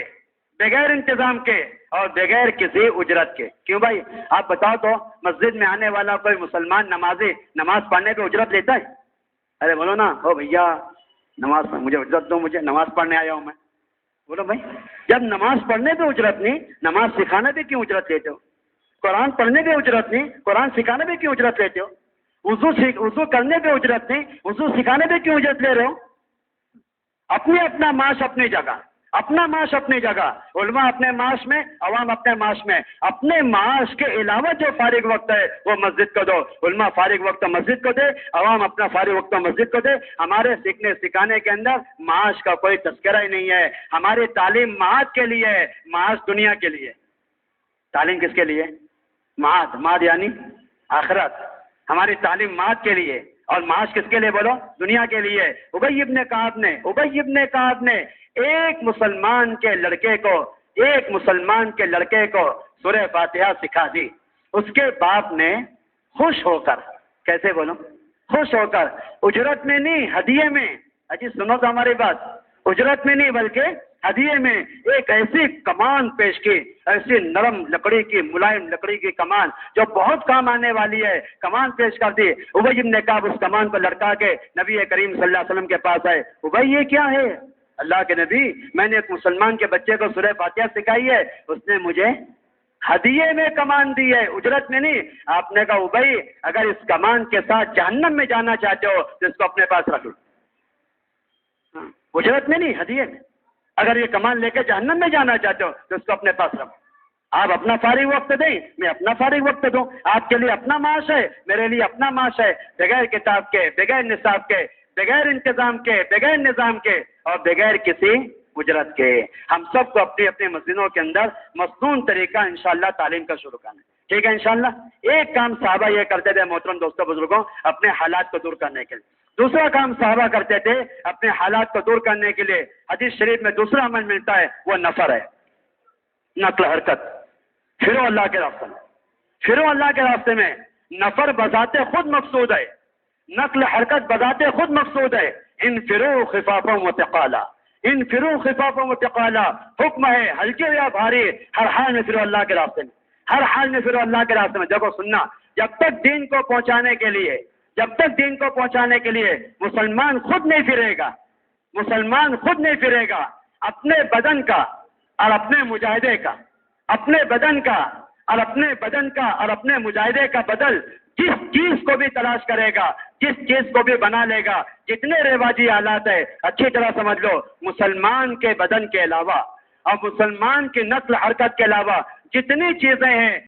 A: بغیر انتظام کے اور بغیر کسی اجرت کے. کیوں بھائی آپ بتاؤ تو, مسجد میں آنے والا کوئی مسلمان نمازی نماز پڑھنے پہ اجرت لیتا ہے؟ ارے بولو نا, او بھیا نماز مجھے اجرت دو, مجھے نماز پڑھنے آیا ہوں میں. بولو بھائی, جب نماز پڑھنے پہ اجرت نہیں, نماز سکھانے پہ کیوں اجرت لیتے ہو؟ قرآن پڑھنے پہ اجرت نہیں, قرآن سکھانے پہ کیوں اجرت لیتے ہو؟ وضو کرنے پہ اجرت نہیں, وضو سکھانے پہ کیوں اجرت لے رہے ہو؟ اپنا معاش اپنی جگہ, اپنا معاش اپنی جگہ, علماء اپنے معاش میں, عوام اپنے معاش میں. اپنے معاش کے علاوہ جو فارغ وقت ہے وہ مسجد کو دو. علماء فارغ وقت مسجد کو دے, عوام اپنا فارغ وقت مسجد کو دے. ہمارے سیکھنے سکھانے کے اندر معاش کا کوئی تذکرہ ہی نہیں ہے. ہماری تعلیم معاد کے لیے ہے, معاش دنیا کے لیے. تعلیم کس کے لیے؟ معاد. معاد یعنی آخرت. ہماری تعلیم معاد کے لیے اور معاش کس کے لیے بولو؟ دنیا کے لیے. ابی ابن کعب نے ایک مسلمان کے لڑکے کو سورہ فاتحہ سکھا دی. اس کے باپ نے خوش ہو کر, کیسے بولو؟ خوش ہو کر, اجرت میں نہیں ہدیے میں. اجی سنو تو ہماری بات, اجرت میں نہیں بلکہ ہدیے میں ایک ایسی کمان پیش کی, ایسی نرم لکڑی کی, ملائم لکڑی کی کمان جو بہت کام آنے والی ہے, کمان پیش کر دی. ابی ابن کعب اس کمان کو لٹکا کے نبی کریم صلی اللہ علیہ وسلم کے پاس آئے. ابی یہ کیا ہے؟ اللہ کے نبی, میں نے ایک مسلمان کے بچے کو سورہ فاتحہ سکھائی ہے, اس نے مجھے ہدیے میں کمان دی ہے, اجرت میں نہیں. آپ نے کہا ابی اگر اس کمان کے ساتھ جہنم میں جانا چاہتے ہو تو اس کو اپنے پاس رکھ لو. اجرت میں نہیں, ہدیے میں. اگر یہ کمان لے کے جہنم میں جانا چاہتے ہو تو اس کو اپنے پاس رکھو. آپ اپنا فارغ وقت دیں, میں اپنا فارغ وقت دوں. آپ کے لیے اپنا معاش ہے, میرے لیے اپنا معاش ہے. بغیر کتاب کے, بغیر نصاب کے, بغیر انتظام کے, بغیر نظام کے اور بغیر کسی اجرت کے. ہم سب کو اپنی اپنی مسجدوں کے اندر مصنون طریقہ انشاءاللہ تعلیم کا شروع کرنا ہے. ٹھیک ہے انشاءاللہ. ایک کام صحابہ یہ کرتے تھے محترم دوستوں بزرگوں, اپنے حالات کو دور کرنے کے لیے. دوسرا کام صحابہ کرتے تھے اپنے حالات کو دور کرنے کے لیے. حدیث شریف میں دوسرا عمل ملتا ہے, وہ نفر ہے, نقل حرکت. پھرو اللہ کے راستے میں, پھرو اللہ کے راستے میں. نفر بذات خود مقصود ہے, نقل حرکت بذات خود مقصود ہے. انفروا خفافا وثقالا, انفروا خفافا وثقالا. حکم ہے ہلکے یا بھاری, ہر حال میں پھرو اللہ کے راستے میں, ہر حال میں پھرو اللہ کے راستے میں. دیکھو سننا, جب تک دین کو پہنچانے کے لیے مسلمان خود نہیں پھرے گا, مسلمان خود نہیں پھرے گا. اپنے بدن کا اور اپنے مجاہدے کا, اپنے بدن کا اور اپنے مجاہدے کا بدل جس چیز کو بھی تلاش کرے گا, جس چیز کو بھی بنا لے گا, جتنے رواجی آلات ہے اچھی طرح سمجھ لو, مسلمان کے بدن کے علاوہ اور مسلمان کی نقل حرکت کے علاوہ جتنی چیزیں ہیں